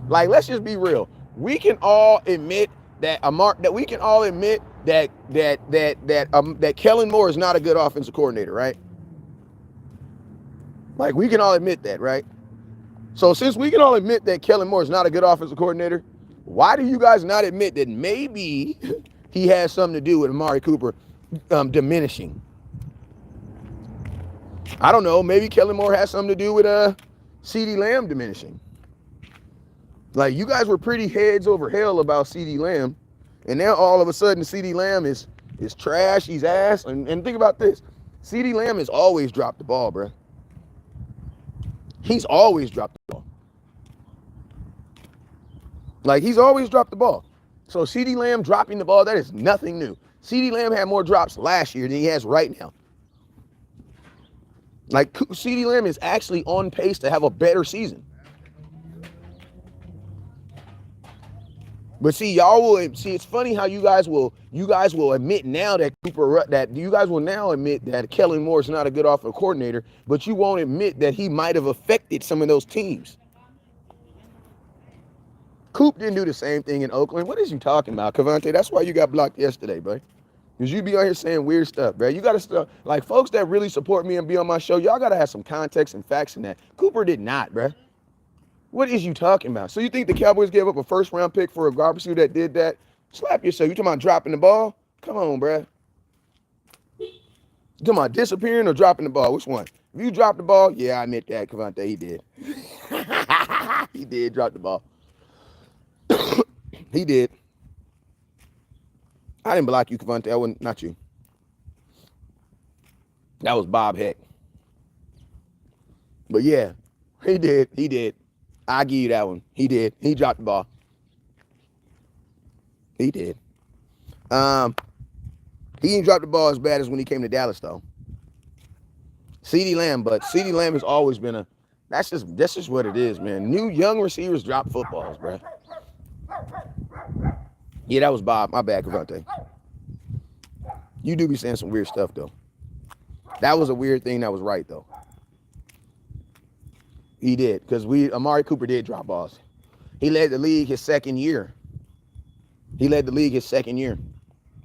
Like, let's just be real. We can all admit that Kellen Moore is not a good offensive coordinator, right? Like, we can all admit that, right? So since we can all admit that Kellen Moore is not a good offensive coordinator, why do you guys not admit that maybe he has something to do with Amari Cooper diminishing? I don't know. Maybe Kellen Moore has something to do with CeeDee Lamb diminishing. Like, you guys were pretty heads over hell about CeeDee Lamb, and now all of a sudden CeeDee Lamb is trash, he's ass. And think about this. CeeDee Lamb has always dropped the ball, bro. He's always dropped the ball. Like, he's always dropped the ball. So CeeDee Lamb dropping the ball, that is nothing new. CeeDee Lamb had more drops last year than he has right now. Like, CeeDee Lamb is actually on pace to have a better season. But see, y'all will see. It's funny how you guys will admit now that you guys will now admit that Kellen Moore is not a good offensive coordinator, but you won't admit that he might have affected some of those teams. Coop didn't do the same thing in Oakland. What is you talking about, Cavante? That's why you got blocked yesterday, bro. Because you be out here saying weird stuff, bro. You got to start, like, folks that really support me and be on my show, y'all got to have some context and facts in that. Cooper did not, bro. What is you talking about? So you think the Cowboys gave up a first-round pick for a guard receiver that did that? Slap yourself. You talking about dropping the ball? Come on, bro. You talking about disappearing or dropping the ball? Which one? If you drop the ball, yeah, I admit that, Cavante, he did. He did drop the ball. He did. I didn't block you, Cavante. I wasn't, not you. That was Bob Heck. But yeah, he did. He did. I'll give you that one. He did. He dropped the ball. He did. He didn't drop the ball as bad as when he came to Dallas, though. CeeDee Lamb, but CeeDee Lamb has always been that's just what it is, man. New young receivers drop footballs, bro. Yeah, that was Bob. My bad, Cavante. You do be saying some weird stuff, though. That was a weird thing that was right, though. He did, because Amari Cooper did drop balls. He led the league his second year. He led the league his second year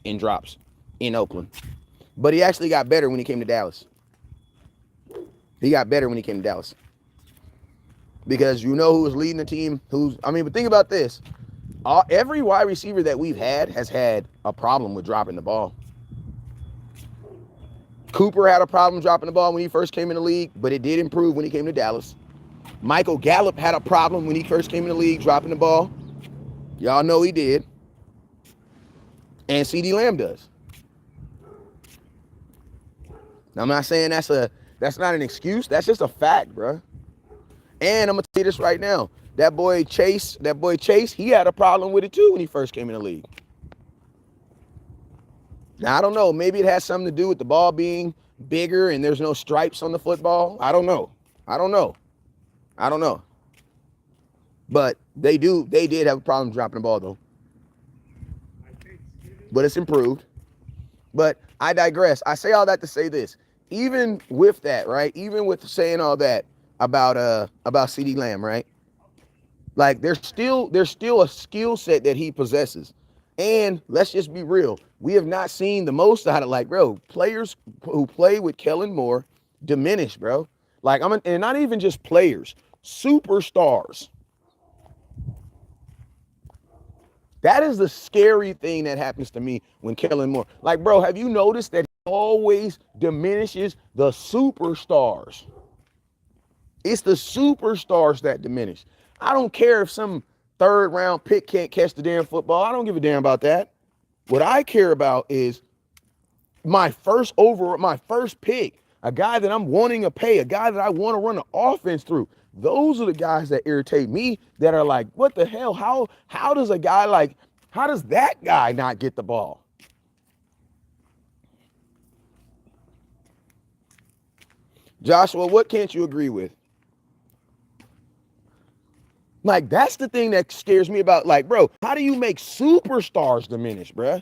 in drops in Oakland. But he actually got better when he came to Dallas. He got better when he came to Dallas. Because you know who was leading the team? But think about this. Every wide receiver that we've had has had a problem with dropping the ball. Cooper had a problem dropping the ball when he first came in the league, but it did improve when he came to Dallas. Michael Gallup had a problem when he first came in the league dropping the ball. Y'all know he did. And CeeDee Lamb does. Now, I'm not saying that's not an excuse. That's just a fact, bro. And I'm going to tell you this right now. That boy Chase, he had a problem with it too when he first came in the league. Now, I don't know. Maybe it has something to do with the ball being bigger and there's no stripes on the football. I don't know. But they did have a problem dropping the ball, though. But it's improved. But I digress. I say all that to say this. Even with that, right? Even with saying all that about CeeDee Lamb, right? Like, there's still a skill set that he possesses. And let's just be real. We have not seen the most out of, like, bro, players who play with Kellen Moore diminish, bro. Like, and not even just players, superstars. That is the scary thing that happens to me when Kellen Moore. Like, bro, have you noticed that he always diminishes the superstars? It's the superstars that diminish. I don't care if some third-round pick can't catch the damn football. I don't give a damn about that. What I care about is my first pick, a guy that I'm wanting to pay, a guy that I want to run the offense through. Those are the guys that irritate me, that are like, what the hell? How does that guy not get the ball? Joshua, what can't you agree with? Like, that's the thing that scares me about, like, bro, how do you make superstars diminish, bruh?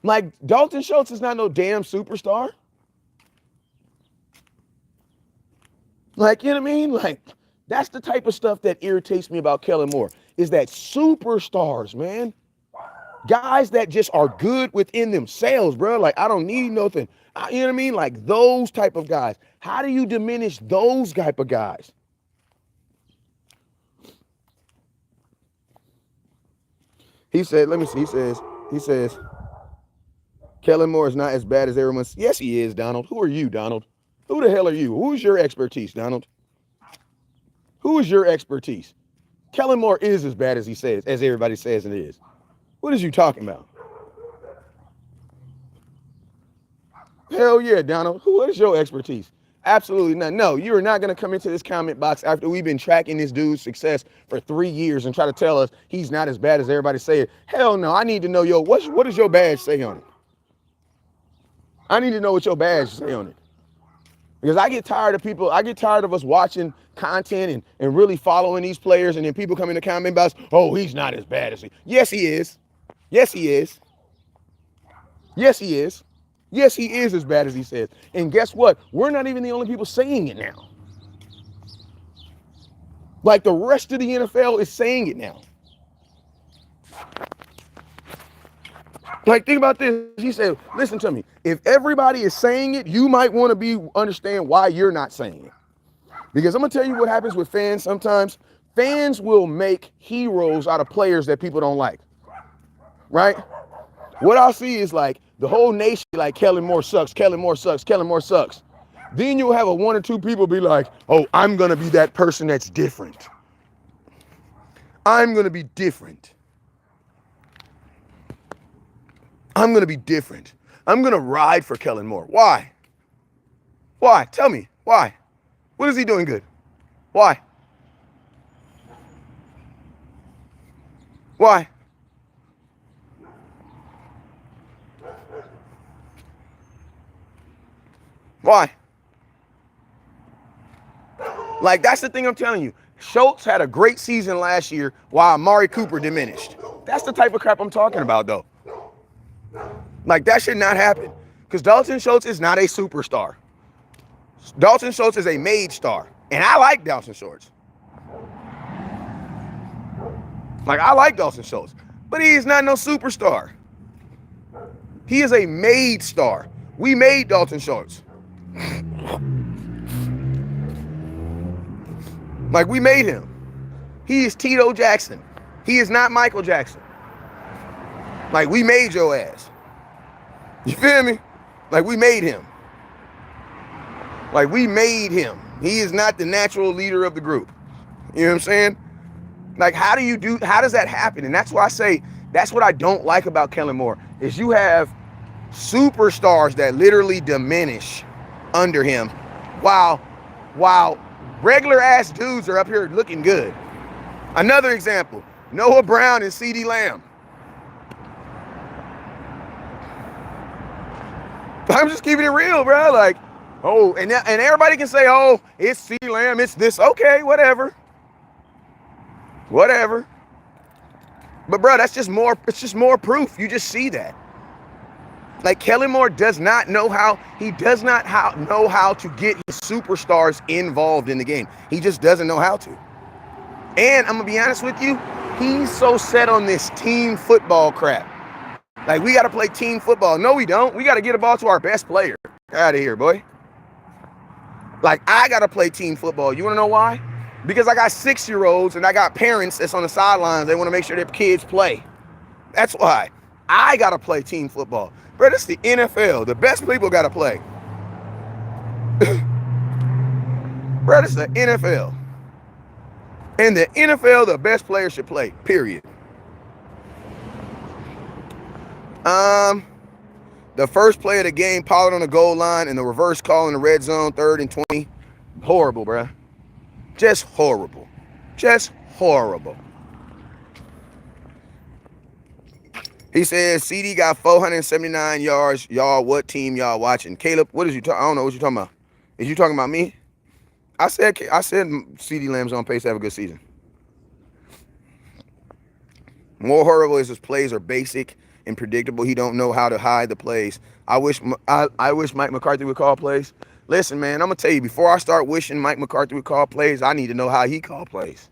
Like, Dalton Schultz is not no damn superstar. Like, you know what I mean? Like, that's the type of stuff that irritates me about Kellen Moore, is that superstars, man. Guys that just are good within themselves, bro. Like, I don't need nothing. You know what I mean? Like, those type of guys. How do you diminish those type of guys? He said, let me see. He says, Kellen Moore is not as bad as everyone. Yes, he is, Donald. Who are you, Donald? Who the hell are you? Who's your expertise, Donald? Who is your expertise? Kellen Moore is as bad as he says, as everybody says it is. What is you talking about? Hell yeah, Donald. What is your expertise? Absolutely not. No, you are not going to come into this comment box after we've been tracking this dude's success for 3 years and try to tell us he's not as bad as everybody say it. Hell no. I need to know, what does your badge say on it? I need to know what your badge say on it. Because I get tired of us watching content and really following these players, and then people come in the comment box, oh, he's not as bad as he. Yes, he is. Yes, he is. Yes, he is. Yes, he is as bad as he says. And guess what? We're not even the only people saying it now. Like the rest of the NFL is saying it now. Like, think about this. He said, listen to me. If everybody is saying it, you might want to understand why you're not saying it. Because I'm going to tell you what happens with fans sometimes. Fans will make heroes out of players that people don't like. Right? What I'll see is like the whole nation like Kellen Moore sucks, Kellen Moore sucks, Kellen Moore sucks. Then you'll have 1 or 2 people be like, oh, I'm going to be that person that's different. I'm going to be different. I'm going to be different. I'm going to ride for Kellen Moore. Why? Why? Tell me. Why? What is he doing good? Why? Why? Why? Like, that's the thing I'm telling you. Schultz had a great season last year while Amari Cooper diminished. That's the type of crap I'm talking about, though. Like, that should not happen. Because Dalton Schultz is not a superstar. Dalton Schultz is a made star. And I like Dalton Schultz. Like, I like Dalton Schultz. But he is not no superstar. He is a made star. We made Dalton Schultz. Like, we made him. He is Tito Jackson. He is not Michael Jackson. Like, we made your ass. You feel me? Like, we made him. Like, we made him. He is not the natural leader of the group. You know what I'm saying? Like, how does that happen? And that's why I say, that's what I don't like about Kellen Moore, is you have superstars that literally diminish under him while regular ass dudes are up here looking good. Another example, Noah Brown and CeeDee Lamb. I'm just keeping it real, bro. Like, oh, and everybody can say, oh, it's CeeDee Lamb, it's this. Okay, whatever. Whatever. But bro, it's just more proof. You just see that. Like, Kellen Moore does not know how to get his superstars involved in the game. He just doesn't know how to. And I'm going to be honest with you, he's so set on this team football crap. Like, we got to play team football. No, we don't. We got to get the ball to our best player. Get out of here, boy. Like, I got to play team football. You want to know why? Because I got 6-year-olds and I got parents that's on the sidelines. They want to make sure their kids play. That's why. I got to play team football. Bro, this is the NFL. The best people got to play. Bro, this is the NFL. In the NFL, the best players should play, period. The first play of the game, Pollard on the goal line, and the reverse call in the red zone, 3rd and 20. Horrible, bro. Just horrible. Just horrible. He says, CD got 479 yards. Y'all, what team y'all watching? Caleb, what is you talking? I don't know what you're talking about. Is you talking about me? I said CD Lamb's on pace to have a good season. More horrible is his plays are basic and predictable. He don't know how to hide the plays. I wish Mike McCarthy would call plays. Listen, man, I'm going to tell you, before I start wishing Mike McCarthy would call plays, I need to know how he call plays.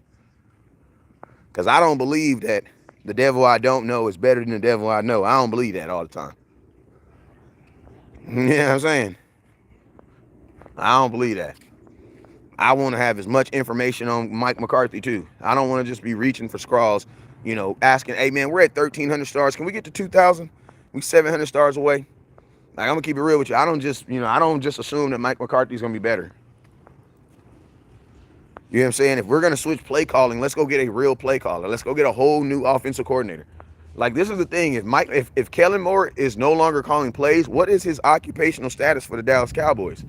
Because I don't believe that the devil I don't know is better than the devil I know. I don't believe that all the time. You know what I'm saying? I don't believe that. I want to have as much information on Mike McCarthy, too. I don't want to just be reaching for scrawls. you know, asking, hey man, we're at 1,300 stars. Can we get to 2,000? We 700 stars away. Like, I'm gonna keep it real with you. I don't just assume that Mike McCarthy's gonna be better. You know what I'm saying? If we're gonna switch play calling, let's go get a real play caller. Let's go get a whole new offensive coordinator. Like, this is the thing. If Kellen Moore is no longer calling plays, what is his occupational status for the Dallas Cowboys?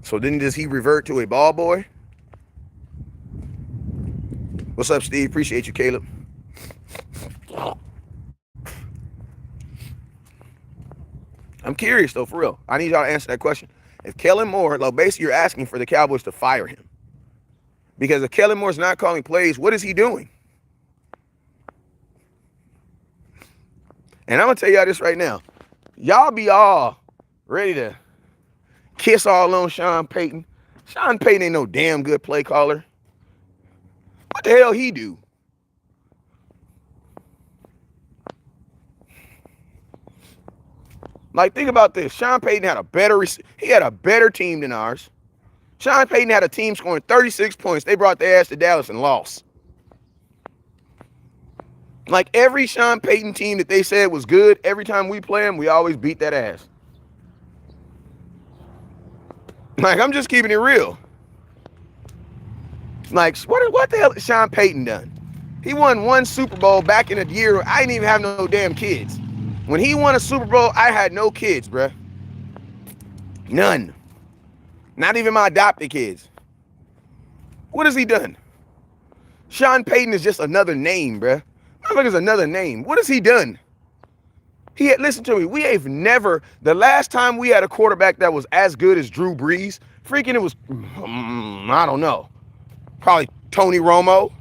So then does he revert to a ball boy? What's up, Steve? Appreciate you, Caleb. I'm curious, though, for real. I need y'all to answer that question. If Kellen Moore, like, basically you're asking for the Cowboys to fire him. Because if Kellen Moore's not calling plays, what is he doing? And I'm going to tell y'all this right now. Y'all be all ready to kiss all on Sean Payton. Sean Payton ain't no damn good play caller. What the hell he do? Like, think about this. Sean Payton had a better team than ours. Sean Payton had a team scoring 36 points. They brought their ass to Dallas and lost. Like, every Sean Payton team that they said was good, every time we play them, we always beat that ass. Like, I'm just keeping it real. Like, what the hell has Sean Payton done? He won one Super Bowl back in a year. I didn't even have no damn kids. When he won a Super Bowl, I had no kids, bruh. None. Not even my adopted kids. What has he done? Sean Payton is just another name, bruh. Motherfucker's another name. What has he done? Listen to me. We have never, the last time we had a quarterback that was as good as Drew Brees, freaking it was, I don't know, probably Tony Romo.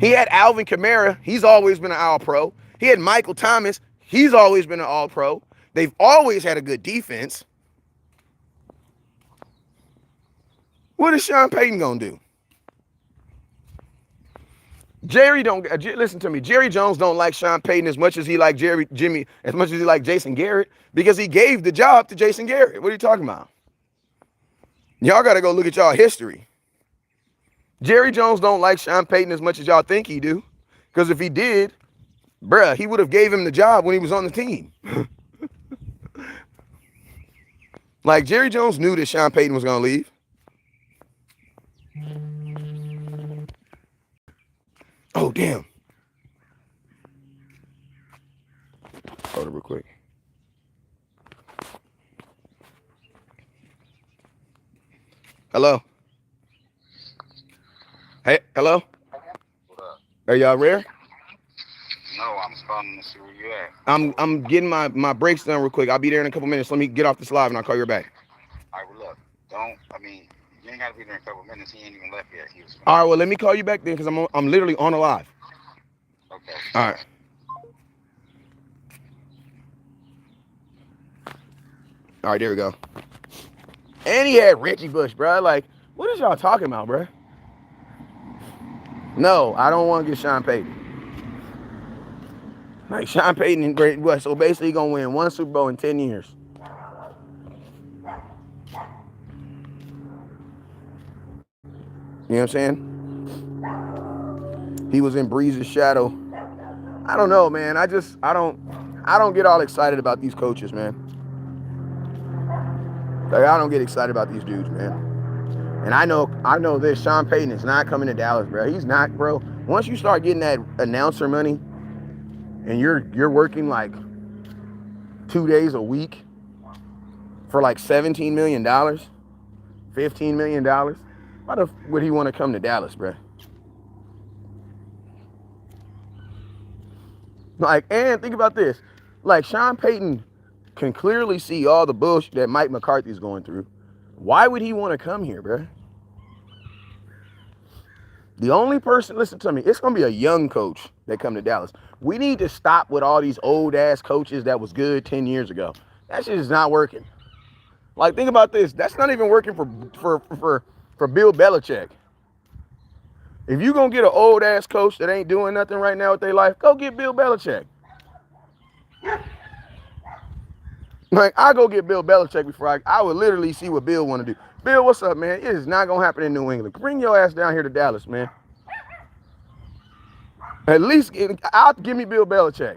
He had Alvin Kamara. He's always been an All-Pro. He had Michael Thomas. He's always been an All-Pro. They've always had a good defense. What is Sean Payton gonna do? Listen to me. Jerry Jones don't like Sean Payton as much as he like as much as he like Jason Garrett, because he gave the job to Jason Garrett. What are you talking about? Y'all got to go look at y'all history. Jerry Jones don't like Sean Payton as much as y'all think he do, because if he did, bruh, he would have gave him the job when he was on the team. Like, Jerry Jones knew that Sean Payton was gonna leave. Oh, damn. Hold it real quick. Hello? Hey, hello? What up? Are y'all rare? No, I'm calling to see where you at. I'm getting my breaks done real quick. I'll be there in a couple minutes. Let me get off this live and I'll call you back. All right, well, look, you ain't got to be there in a couple minutes. He ain't even left yet. All right, well, let me call you back then, because I'm literally on a live. Okay. All right. All right, there we go. And he had Reggie Bush, bro. Like, what is y'all talking about, bro? No, I don't want to get Sean Payton. Like, Sean Payton and Brady Bush, so basically going to win one Super Bowl in 10 years. You know what I'm saying? He was in Breeze's shadow. I don't know, man. I don't get all excited about these coaches, man. Like, I don't get excited about these dudes, man. And I know this. Sean Payton is not coming to Dallas, bro. He's not, bro. Once you start getting that announcer money and you're working like 2 days a week for like $17 million, $15 million, why the would he want to come to Dallas, bro? Like, and think about this. Like, Sean Payton can clearly see all the bullshit that Mike McCarthy's going through. Why would he want to come here, bro? The only person, listen to me, it's going to be a young coach that come to Dallas. We need to stop with all these old-ass coaches that was good 10 years ago. That shit is not working. Like, think about this. That's not even working for Bill Belichick. If you're going to get an old-ass coach that ain't doing nothing right now with their life, go get Bill Belichick. Like, I go get Bill Belichick before I would literally see what Bill want to do. Bill, what's up, man? It is not going to happen in New England. Bring your ass down here to Dallas, man. At least I'll give me Bill Belichick.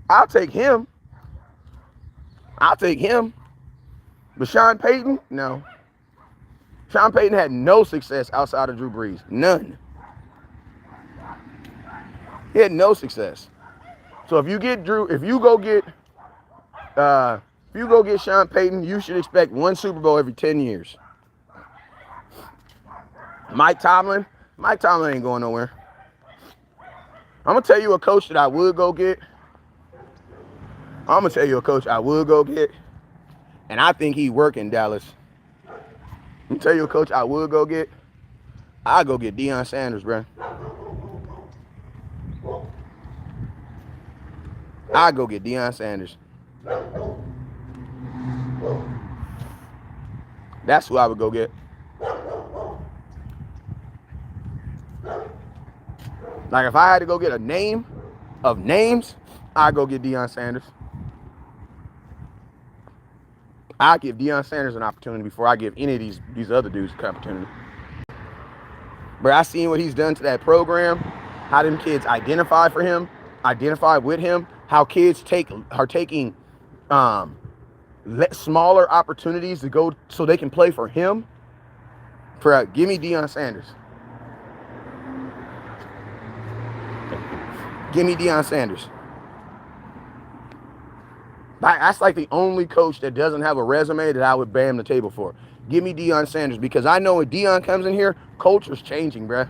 I'll take him. I'll take him. But Sean Payton, no. Sean Payton had no success outside of Drew Brees. None. He had no success. So if you go get Sean Payton, you should expect one Super Bowl every 10 years. Mike Tomlin ain't going nowhere. I'm gonna tell you a coach that I would go get. And I think he'd work in Dallas. I'm gonna tell you a coach I would go get. I'd go get Deion Sanders, bro. I'd go get Deion Sanders. That's who I would go get. Like, if I had to go get a name of names, I'd go get Deion Sanders. I'd give Deion Sanders an opportunity before I give any of these other dudes an opportunity. But I seen what he's done to that program, how them kids identify with him, how kids are taking smaller opportunities to go so they can play for him. Give me Deion Sanders. Give me Deion Sanders. That's like the only coach that doesn't have a resume that I would bam the table for. Give me Deion Sanders, because I know when Deion comes in here, culture's changing, bruh.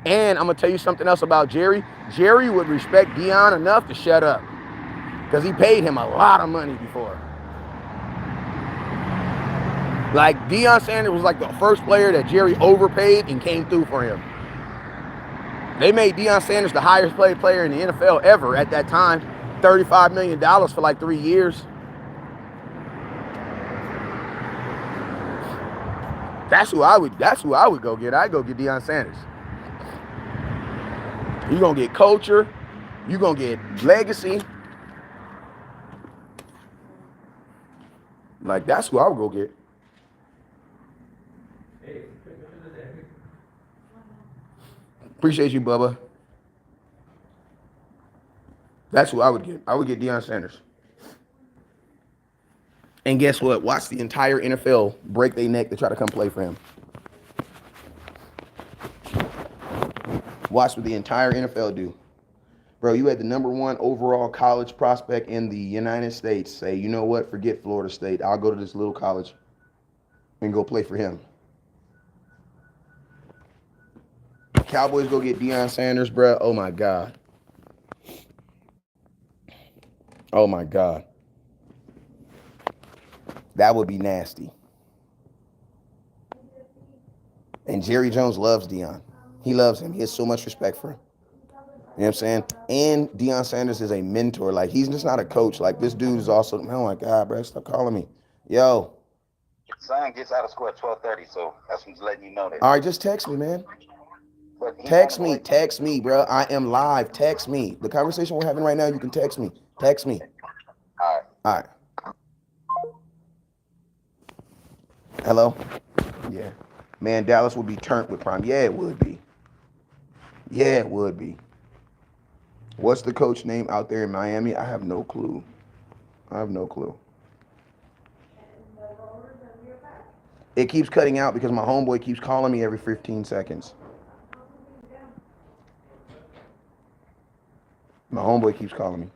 And I'm going to tell you something else about Jerry. Jerry would respect Deion enough to shut up, because he paid him a lot of money before. Like, Deion Sanders was like the first player that Jerry overpaid and came through for him. They made Deion Sanders the highest paid player in the NFL ever at that time. $35 million for like 3 years. That's who I would go get. I'd go get Deion Sanders. You're going to get culture. You're going to get legacy. Like, that's who I would go get. Appreciate you, Bubba. That's who I would get. I would get Deion Sanders. And guess what? Watch the entire NFL break their neck to try to come play for him. Watch what the entire NFL do. Bro, you had the #1 overall college prospect in the United States say, you know what? Forget Florida State. I'll go to this little college and go play for him. Cowboys go get Deion Sanders, bro. Oh, my God. Oh, my God. That would be nasty. And Jerry Jones loves Deion. He loves him. He has so much respect for him. You know what I'm saying? And Deion Sanders is a mentor. Like, he's just not a coach. Like, this dude is also, oh, my God, bro, stop calling me. Yo. Son gets out of school at 12:30, so that's just letting you know that. All right, just text me, man. Text me, bro. I am live. Text me. The conversation we're having right now, you can text me. Text me. All right. Hello? Yeah. Man, Dallas would be turned with Prime. Yeah, it would be. Yeah, it would be. What's the coach name out there in Miami? I have no clue. It keeps cutting out because my homeboy keeps calling me every 15 seconds. My homeboy keeps calling me.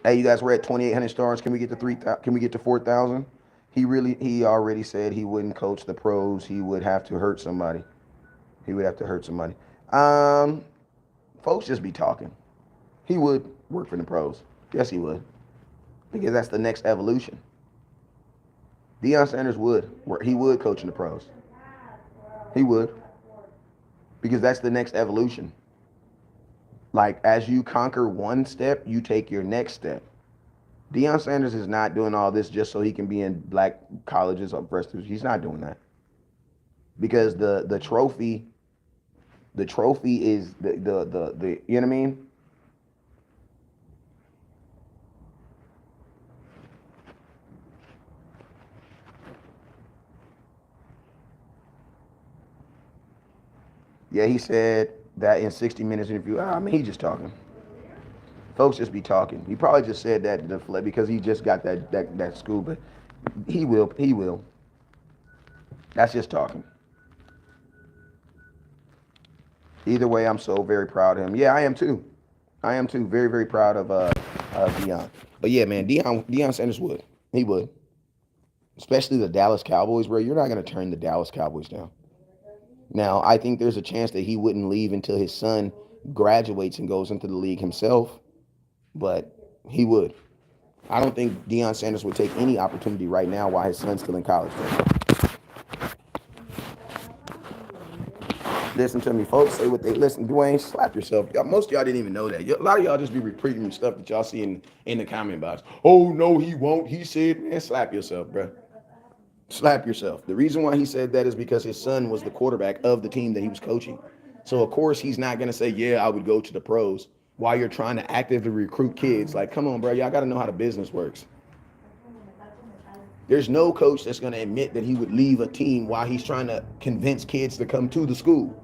Hey, you guys, we're at 2,800 stars. Can we get to 3,000? Can we get to 4,000? He already said he wouldn't coach the pros. He would have to hurt somebody. Folks just be talking. He would work for the pros. Yes, he would. Because that's the next evolution. Deion Sanders would. He would coach in the pros. He would. Because that's the next evolution. Like, as you conquer one step, you take your next step. Deion Sanders is not doing all this just so he can be in black colleges or prestige. He's not doing that. Because the trophy is the you know what I mean? Yeah, he said that in 60 Minutes interview. I mean, he just talking. Folks just be talking. He probably just said that to deflect because he just got that school, but he will. He will. That's just talking. Either way, I'm so very proud of him. Yeah, I am too. I am too. Very, very proud of Deion. But yeah, man, Deion Sanders would. He would. Especially the Dallas Cowboys, bro. You're not gonna turn the Dallas Cowboys down. Now, I think there's a chance that he wouldn't leave until his son graduates and goes into the league himself, but he would. I don't think Deion Sanders would take any opportunity right now while his son's still in college. Listen to me, folks. Say what they listen. Dwayne, slap yourself. Most of y'all didn't even know that. A lot of y'all just be repeating stuff that y'all see in the comment box. Oh no, he won't. He said, man, slap yourself, bro. Slap yourself. The reason why he said that is because his son was the quarterback of the team that he was coaching. So of course he's not gonna say, yeah, I would go to the pros while you're trying to actively recruit kids. Like, come on, bro, y'all gotta know how the business works. There's no coach that's gonna admit that he would leave a team while he's trying to convince kids to come to the school.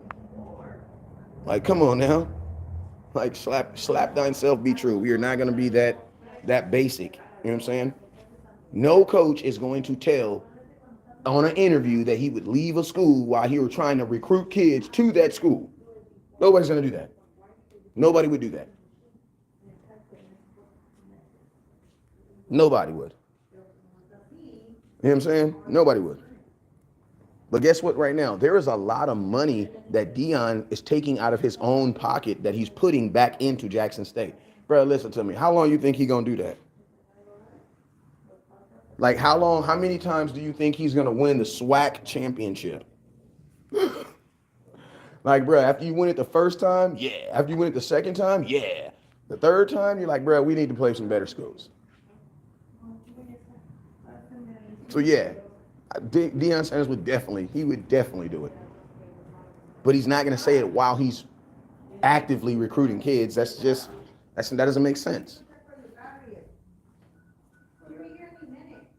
Like, come on now. Like, slap thyself, be true. We are not gonna be that basic. You know what I'm saying? No coach is going to tell on an interview that he would leave a school while he was trying to recruit kids to that school. Nobody's going to do that. Nobody would do that. Nobody would. You know what I'm saying? Nobody would. But guess what right now? There is a lot of money that Deion is taking out of his own pocket that he's putting back into Jackson State. Bro, listen to me. How long you think he's going to do that? Like, how many times do you think he's going to win the SWAC championship? Like, bro, after you win it the first time, yeah. After you win it the second time, yeah. The third time, you're like, bro, we need to play some better schools. So, yeah, Deion Sanders would definitely do it. But he's not going to say it while he's actively recruiting kids. That doesn't make sense.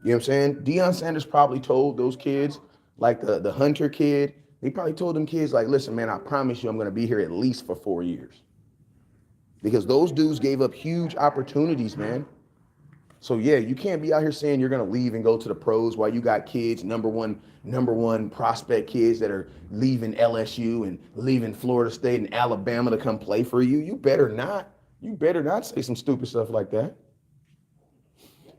You know what I'm saying? Deion Sanders probably told those kids, like the Hunter kid, he probably told them kids, like, listen, man, I promise you I'm going to be here at least for 4 years. Because those dudes gave up huge opportunities, man. So, yeah, you can't be out here saying you're going to leave and go to the pros while you got kids, number one prospect kids that are leaving LSU and leaving Florida State and Alabama to come play for you. You better not say some stupid stuff like that.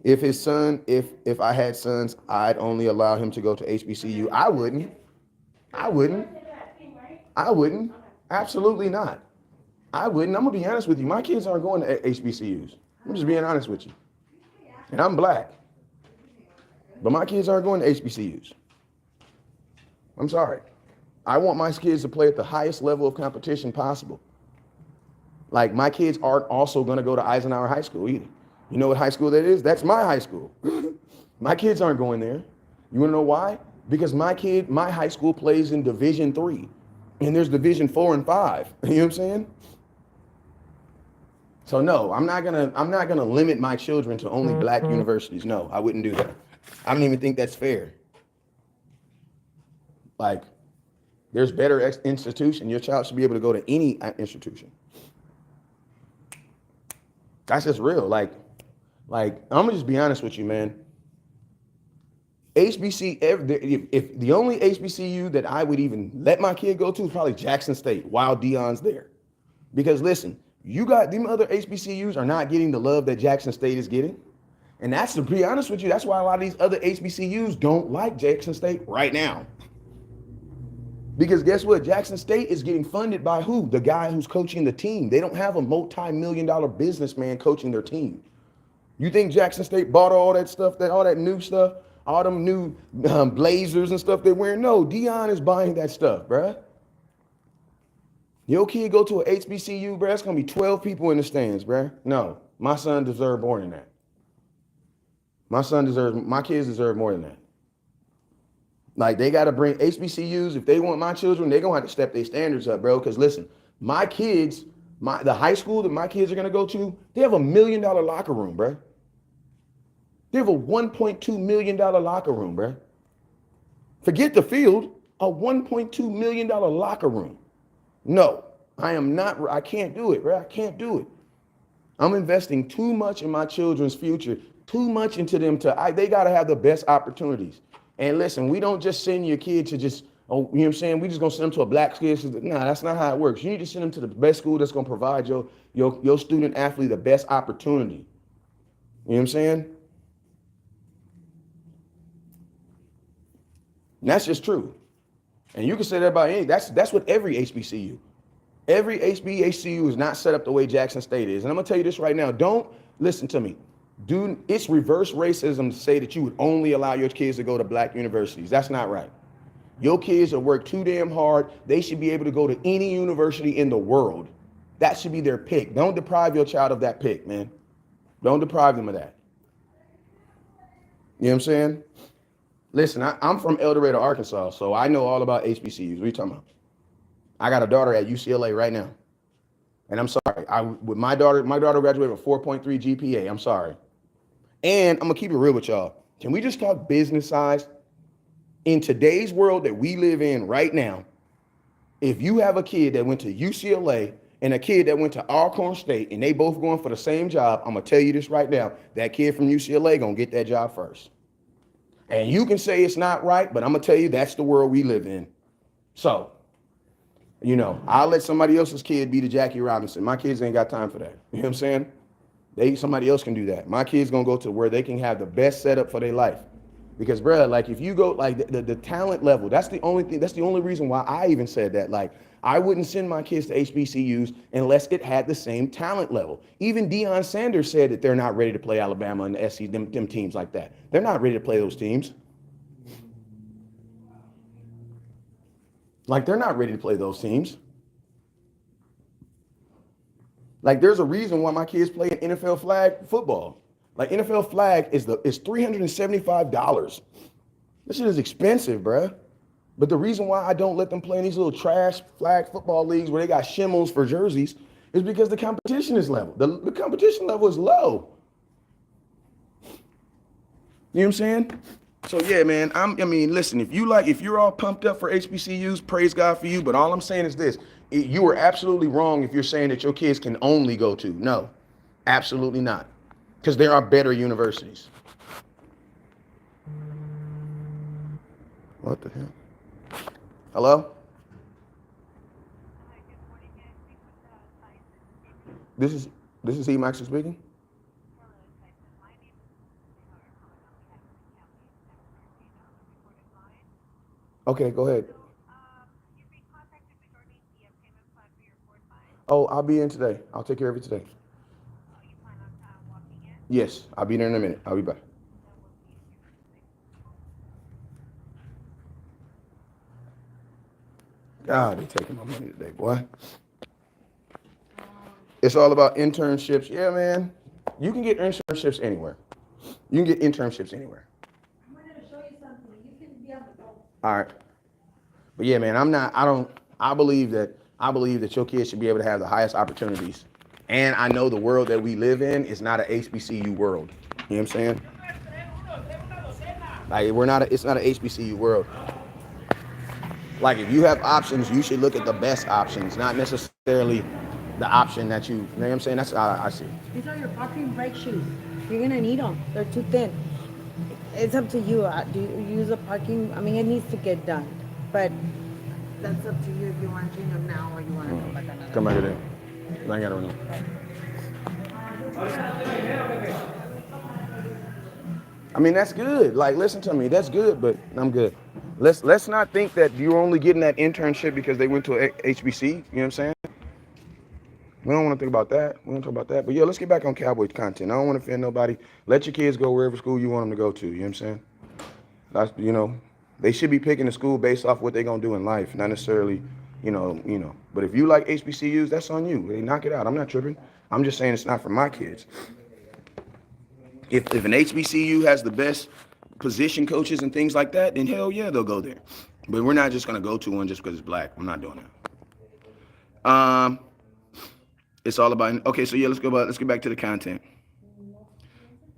If his son, if I had sons, I'd only allow him to go to HBCU. I wouldn't. Absolutely not. I wouldn't. I'm gonna be honest with you. My kids aren't going to HBCUs. I'm just being honest with you. And I'm black. But my kids aren't going to HBCUs. I'm sorry. I want my kids to play at the highest level of competition possible. Like, my kids aren't also gonna go to Eisenhower High School either. You know what high school that is? That's my high school. My kids aren't going there. You want to know why? Because my high school plays in Division III, and there's Division 4 and 5. You know what I'm saying? So no, I'm not gonna limit my children to only black universities. No, I wouldn't do that. I don't even think that's fair. Like, there's better institution. Your child should be able to go to any institution. That's just real. Like, I'm gonna just be honest with you, man. If the only HBCU that I would even let my kid go to is probably Jackson State while Deion's there. Because listen, you got them other HBCUs are not getting the love that Jackson State is getting. And that's, to be honest with you, that's why a lot of these other HBCUs don't like Jackson State right now. Because guess what? Jackson State is getting funded by who? The guy who's coaching the team. They don't have a multi-million-dollar businessman coaching their team. You think Jackson State bought all that stuff, all that new stuff, all them new blazers and stuff they're wearing? No, Deion is buying that stuff, bruh. Your kid go to a HBCU, bruh, it's going to be 12 people in the stands, bruh. No, my son deserves more than that. My kids deserve more than that. Like, they got to bring HBCUs. If they want my children, they're going to have to step their standards up, bro. Because listen, my kids, the high school that my kids are going to go to, they have $1 million locker room, bro. They have a $1.2 million locker room, bro. Forget the field, a $1.2 million locker room. No, I am not. I can't do it, bro. I can't do it. I'm investing too much in my children's future, too much into them they got to have the best opportunities. And listen, we don't just send your kid to just, oh, you know what I'm saying? We just going to send them to a black school. Nah, that's not how it works. You need to send them to the best school that's going to provide your student athlete the best opportunity. You know what I'm saying? And that's just true. And you can say that about any, that's what every HBCU. Every HBCU is not set up the way Jackson State is. And I'm gonna tell you this right now. Don't listen to me. It's reverse racism to say that you would only allow your kids to go to black universities. That's not right. Your kids have worked too damn hard. They should be able to go to any university in the world. That should be their pick. Don't deprive your child of that pick, man. Don't deprive them of that. You know what I'm saying? Listen, I'm from El Dorado, Arkansas, so I know all about HBCUs. What are you talking about? I got a daughter at UCLA right now. And I'm sorry. My daughter graduated with 4.3 GPA. I'm sorry. And I'm gonna keep it real with y'all. Can we just talk business size? In today's world that we live in right now, if you have a kid that went to UCLA and a kid that went to Alcorn State and they both going for the same job, I'm gonna tell you this right now. That kid from UCLA gonna get that job first. And you can say it's not right, but I'm gonna tell you that's the world we live in. So, you know, I'll let somebody else's kid be the Jackie Robinson. My kids ain't got time for that. You know what I'm saying? Somebody else can do that. My kids gonna go to where they can have the best setup for their life. Because, bro, like if you go like the talent level, that's the only thing. That's the only reason why I even said that. Like I wouldn't send my kids to HBCUs unless it had the same talent level. Even Deion Sanders said that they're not ready to play Alabama and the SEC, them teams like that. They're not ready to play those teams. Like they're not ready to play those teams. Like there's a reason why my kids play in NFL flag football. Like NFL flag is $375. This shit is expensive, bruh. But the reason why I don't let them play in these little trash flag football leagues where they got shimmels for jerseys is because the competition is level. The competition level is low. You know what I'm saying? So yeah, man, listen, if you're all pumped up for HBCUs, praise God for you. But all I'm saying is this, you are absolutely wrong if you're saying that your kids can only go to. No, absolutely not. Because there are better universities. What the hell? Hello? This is he, Maxwell speaking? Okay, go ahead. Oh, I'll be in today. I'll take care of it today. Yes, I'll be there in a minute. I'll be back. God, they taking my money today, boy. It's all about internships. Yeah, man. You can get internships anywhere. You can get internships anywhere. I'm going to show you something. You can be on the phone. All right. But yeah, man, I believe that your kids should be able to have the highest opportunities. And I know the world that we live in is not an HBCU world. You know what I'm saying? Like it's not an HBCU world. Like if you have options, you should look at the best options, not necessarily the option that you know what I'm saying? That's how I see. These are your parking brake shoes. You're going to need them. They're too thin. It's up to you. Do you use a parking? It needs to get done. But that's up to you if you want to change them now or you want to come back another. Come back today. I ain't got to know. That's good. Like, listen to me. That's good, but I'm good. Let's not think that you're only getting that internship because they went to a HBC. You know what I'm saying? We don't want to think about that. We don't talk about that. But yeah, let's get back on Cowboys content. I don't want to offend nobody. Let your kids go wherever school you want them to go to. You know what I'm saying? That's they should be picking a school based off what they're gonna do in life, not necessarily, But if you like HBCUs, that's on you. They knock it out. I'm not tripping. I'm just saying it's not for my kids. If an HBCU has the best position coaches and things like that, then hell yeah, they'll go there. But we're not just gonna go to one just because it's black. I'm not doing that. It's all about okay. So yeah, let's get back to the content.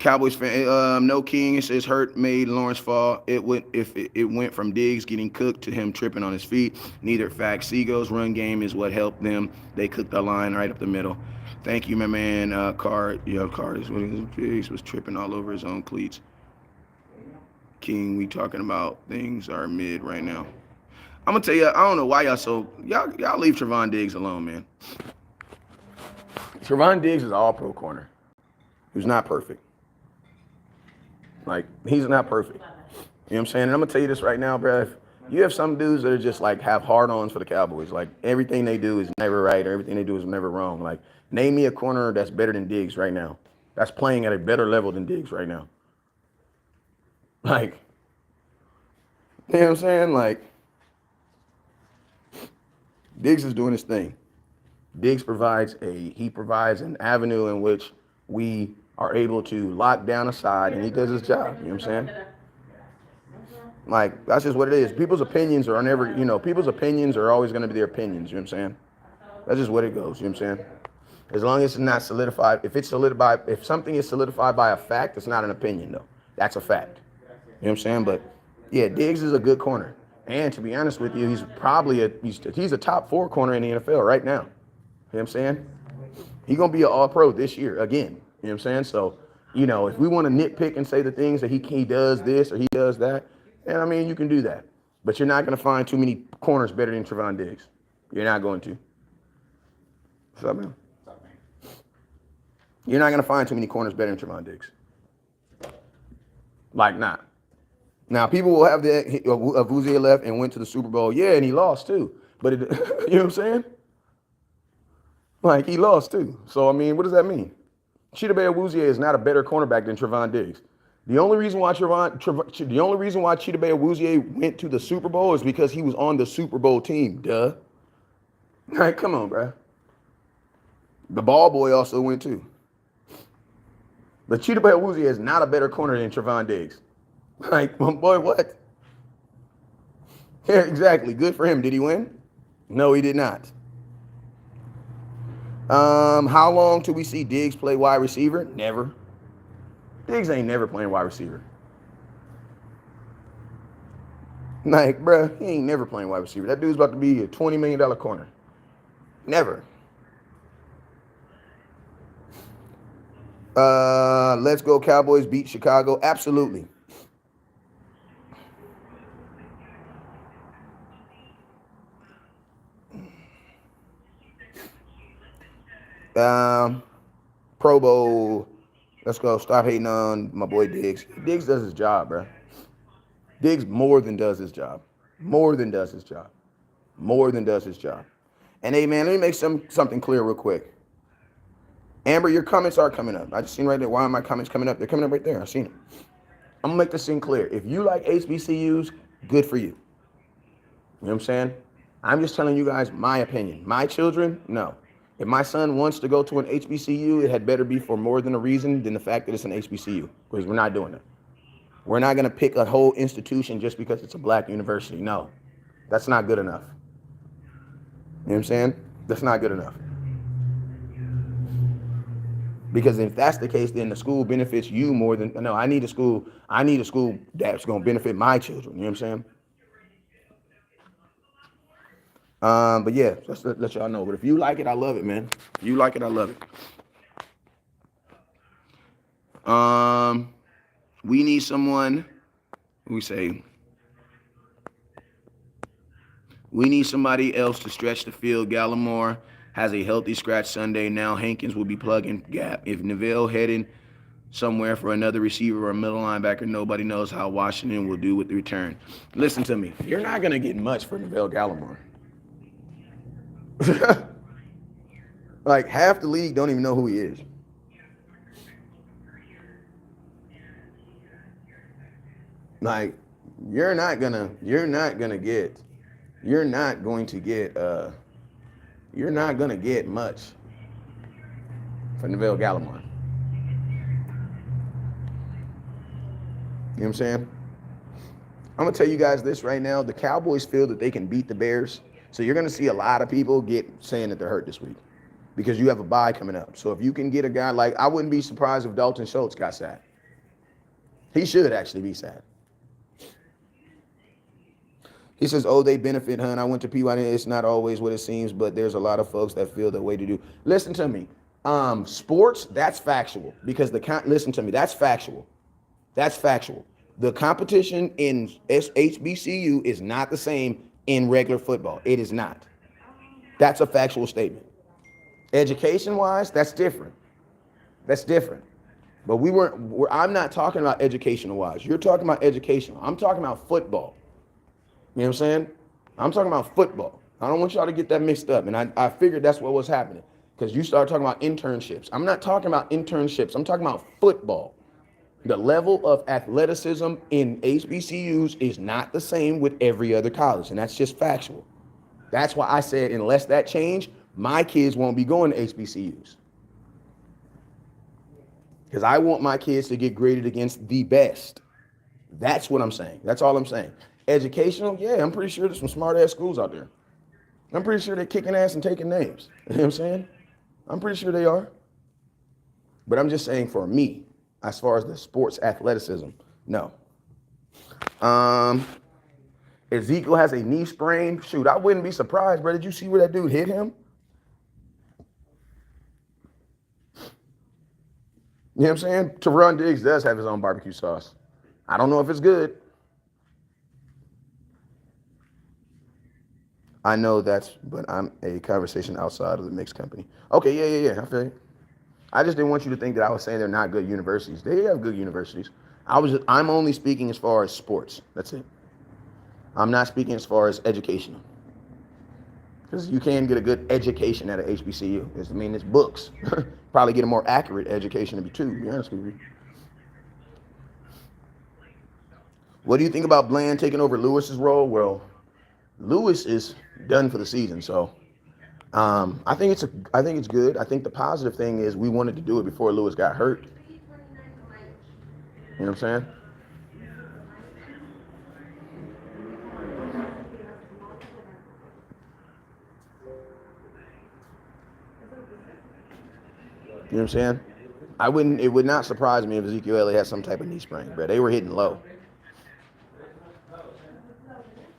Cowboys fan, no King. It says Hurt made Lawrence fall. It went from Diggs getting cooked to him tripping on his feet. Neither fact. Seago's run game is what helped them. They cooked the line right up the middle. Thank you, my man. Card is when Diggs was tripping all over his own cleats. King, we talking about things are mid right now. I'm gonna tell you, I don't know why y'all leave Trevon Diggs alone, man. Trevon Diggs is all pro corner. Who's not perfect. Like, he's not perfect. You know what I'm saying? And I'm going to tell you this right now, bro. If you have some dudes that are just, like, have hard-ons for the Cowboys. Like, everything they do is never right or everything they do is never wrong. Like, name me a corner that's better than Diggs right now. That's playing at a better level than Diggs right now. Like, you know what I'm saying? Like, Diggs is doing his thing. Diggs provides an avenue in which we are able to lock down a side, and he does his job. You know what I'm saying? Like, that's just what it is. People's opinions are never, people's opinions are always going to be their opinions. You know what I'm saying? That's just what it goes. You know what I'm saying? As long as it's not solidified, if something is solidified by a fact, it's not an opinion, though. That's a fact. You know what I'm saying? But, yeah, Diggs is a good corner. And to be honest with you, he's probably he's a top 4 corner in the NFL right now. You know what I'm saying? He's going to be an all-pro this year again. You know what I'm saying? So, if we want to nitpick and say the things that he does this or he does that, and I mean, you can do that. But you're not going to find too many corners better than Trevon Diggs. You're not going to. What's up, man? You're not going to find too many corners better than Trevon Diggs. Like, not. Now, people will have that. Avuzie left and went to the Super Bowl. Yeah, and he lost, too. But, you know what I'm saying? Like, he lost, too. So, I mean, what does that mean? Chidobe Awuzie is not a better cornerback than Trevon Diggs. The only reason why Chidobe Awuzie went to the Super Bowl is because he was on the Super Bowl team. Duh. All right, come on, bro. The ball boy also went too. But Chidobe Awuzie is not a better corner than Trevon Diggs. Like, boy, what? Yeah, exactly. Good for him. Did he win? No, he did not. How long till we see Diggs play wide receiver? Never. Diggs ain't never playing wide receiver. Like, bruh, he ain't never playing wide receiver. That dude's about to be a $20 million corner. Never. Let's go Cowboys beat Chicago. Absolutely. Pro Bowl. Let's go. Stop hating on my boy Diggs. Diggs does his job, bro. Diggs more than does his job. More than does his job. More than does his job. And hey, man, let me make something clear real quick. Amber, your comments are coming up. I just seen right there. Why are my comments coming up? They're coming up right there. I seen it. I'm gonna make this thing clear. If you like HBCUs, good for you. You know what I'm saying? I'm just telling you guys my opinion. My children, no. If my son wants to go to an HBCU, it had better be for more than a reason than the fact that it's an HBCU, because we're not doing it. We're not going to pick a whole institution just because it's a black university. No, that's not good enough. You know what I'm saying? That's not good enough. Because if that's the case, then the school benefits you more than, no, I need a school that's going to benefit my children. You know what I'm saying? But yeah, just let y'all know. But if you like it, I love it, man. If you like it, I love it. We need someone. We need somebody else to stretch the field. Gallimore has a healthy scratch Sunday. Now Hankins will be plugging gap. If Neville heading somewhere for another receiver or a middle linebacker, nobody knows how Washington will do with the return. Listen to me. You're not going to get much for Neville Gallimore. Like, half the league don't even know who he is. Like, you're not going to get much for Neville Gallimore. You know what I'm saying? I'm going to tell you guys this right now. The Cowboys feel that they can beat the Bears. So you're going to see a lot of people saying that they're hurt this week because you have a bye coming up. So if you can get a guy like, I wouldn't be surprised if Dalton Schultz got sacked. He should actually be sad. He says, oh, they benefit, hun. I went to PYN. It's not always what it seems, but there's a lot of folks that feel the way to do. Listen to me. Sports, that's factual. Because listen to me, that's factual. That's factual. The competition in HBCU is not the same in regular football. It is not. That's a factual statement. Education-wise, that's different. That's different. But I'm not talking about educational-wise. You're talking about educational. I'm talking about football. You know what I'm saying? I'm talking about football. I don't want y'all to get that mixed up. And I figured that's what was happening. Because you started talking about internships. I'm not talking about internships. I'm talking about football. The level of athleticism in HBCUs is not the same with every other college. And that's just factual. That's why I said unless that change, my kids won't be going to HBCUs. Because I want my kids to get graded against the best. That's what I'm saying. That's all I'm saying. Educational, yeah, I'm pretty sure there's some smart-ass schools out there. I'm pretty sure they're kicking ass and taking names. You know what I'm saying? I'm pretty sure they are. But I'm just saying for me, as far as the sports athleticism, no. Ezekiel has a knee sprain. Shoot, I wouldn't be surprised, bro. Did you see where that dude hit him? You know what I'm saying? Teron Diggs does have his own barbecue sauce. I don't know if it's good. I know but I'm a conversation outside of the mixed company. Okay, yeah. I feel you. I just didn't want you to think that I was saying they're not good universities. They have good universities. I'm only speaking as far as sports. That's it. I'm not speaking as far as educational. Because you can get a good education at an HBCU. It's books. Probably get a more accurate education to be honest with you. What do you think about Bland taking over Lewis's role? Well, Lewis is done for the season, so I think it's good. I think the positive thing is we wanted to do it before Lewis got hurt. You know what I'm saying? You know what I'm saying? It would not surprise me if Ezekiel Elliott had some type of knee sprain, bro. They were hitting low.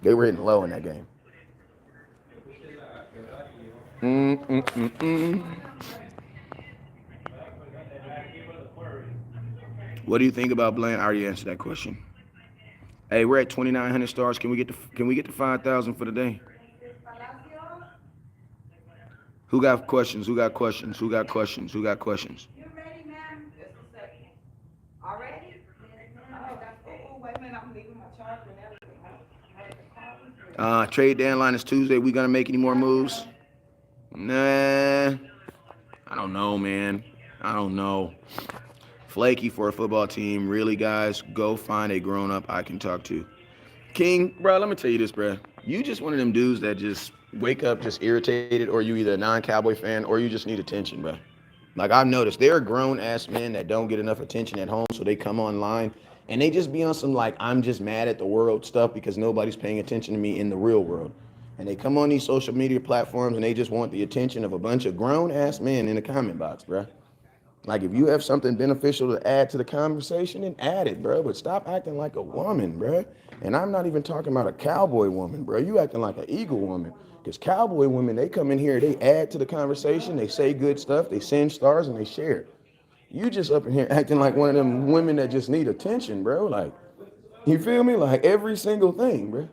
They were hitting low in that game. What do you think about Bland? I already answered that question. Hey, we're at 2,900 stars. Can we get to 5,000 for the day? Who got questions? You ready, ma'am? Just a second. Already? Oh, wait a minute. I'm leaving my charger and everything. Trade deadline is Tuesday. We gonna make any more moves? Nah. I don't know, man. I don't know. Flaky for a football team. Really, guys, go find a grown-up I can talk to. King, bro, let me tell you this, bro. You just one of them dudes that just wake up just irritated, or you either a non-Cowboy fan or you just need attention, bro. Like I've noticed, there are grown-ass men that don't get enough attention at home, so they come online and they just be on some like I'm just mad at the world stuff because nobody's paying attention to me in the real world. And they come on these social media platforms and they just want the attention of a bunch of grown-ass men in the comment box, bro. Like if you have something beneficial to add to the conversation, then add it, bro. But stop acting like a woman, bro. And I'm not even talking about a Cowboy woman, bro. You acting like an Eagle woman. Because Cowboy women, they come in here, they add to the conversation, they say good stuff, they send stars, and they share it. You just up in here acting like one of them women that just need attention, bro. Like, you feel me? Like every single thing, bro.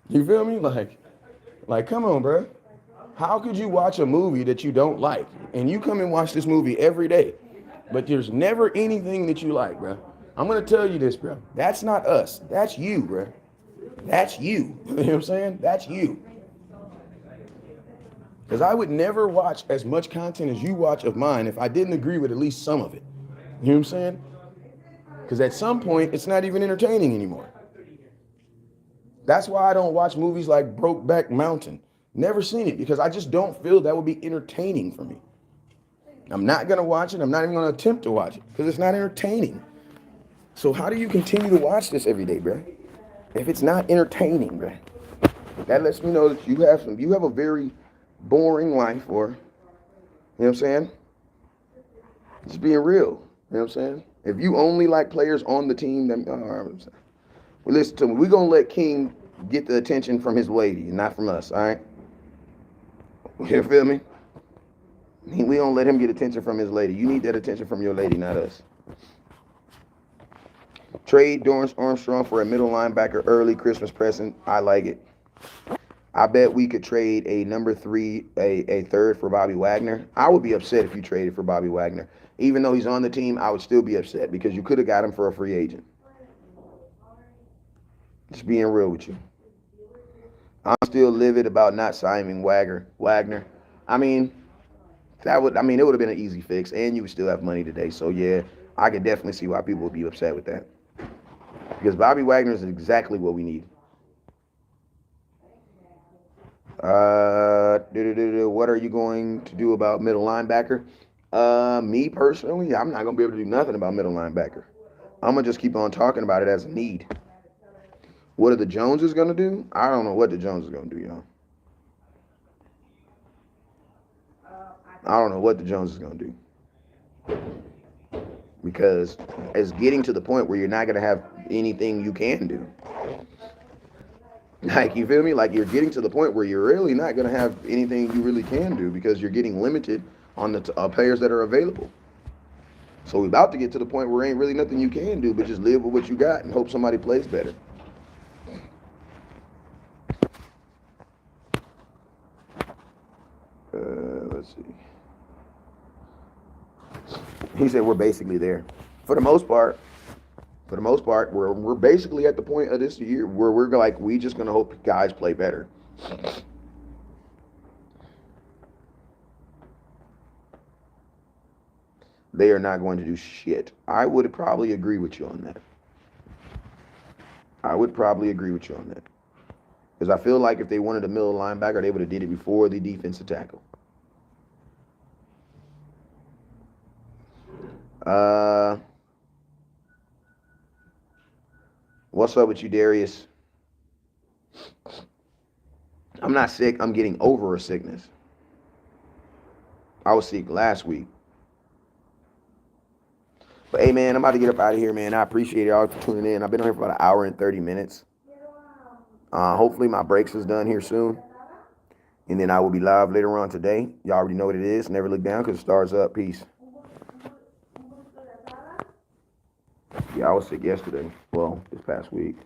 You feel me? Like, come on, bro. How could you watch a movie that you don't like? And you come and watch this movie every day, but there's never anything that you like, bro. I'm going to tell you this, bro. That's not us. That's you, bro. That's you. You know what I'm saying? That's you. Because I would never watch as much content as you watch of mine if I didn't agree with at least some of it. You know what I'm saying? Because at some point, it's not even entertaining anymore. That's why I don't watch movies like Brokeback Mountain. Never seen it because I just don't feel that would be entertaining for me. I'm not going to watch it. I'm not even going to attempt to watch it because it's not entertaining. So how do you continue to watch this every day, bro? If it's not entertaining, bro. That lets me know that you have a very boring life, or, you know what I'm saying? Just being real, you know what I'm saying? If you only like players on the team, then well, listen to me. We're gonna let King get the attention from his lady, not from us. All right? You feel me? We don't let him get attention from his lady. You need that attention from your lady, not us. Trade Dorrance Armstrong for a middle linebacker early Christmas present. I like it. I bet we could trade a number 3, a third for Bobby Wagner. I would be upset if you traded for Bobby Wagner. Even though he's on the team, I would still be upset because you could have got him for a free agent. Just being real with you. I'm still livid about not signing Wagner. I mean, it would have been an easy fix, and you would still have money today. So yeah, I can definitely see why people would be upset with that. Because Bobby Wagner is exactly what we need. What are you going to do about middle linebacker? Me personally, I'm not gonna be able to do nothing about middle linebacker. I'm gonna just keep on talking about it as a need. What are the Joneses gonna do? I don't know what the Joneses gonna do, y'all. I don't know what the Joneses gonna do. Because it's getting to the point where you're not gonna have anything you can do. Like, you feel me? Like, you're getting to the point where you're really not going to have anything you really can do because you're getting limited on the players that are available. So we're about to get to the point where ain't really nothing you can do but just live with what you got and hope somebody plays better. Let's see. He said we're basically there. For the most part, we're basically at the point of this year where we're like, we just gonna hope guys play better. They are not going to do shit. I would probably agree with you on that. Because I feel like if they wanted a middle linebacker, they would have did it before the defensive tackle. What's up with you, Darius? I'm not sick. I'm getting over a sickness. I was sick last week. But hey, man, I'm about to get up out of here, man. I appreciate y'all for tuning in. I've been on here for about an hour and 30 minutes. Hopefully my breaks is done here soon. And then I will be live later on today. Y'all already know what it is. Never look down because it stars up. Peace. Yeah, I was sick yesterday. Well, this past week.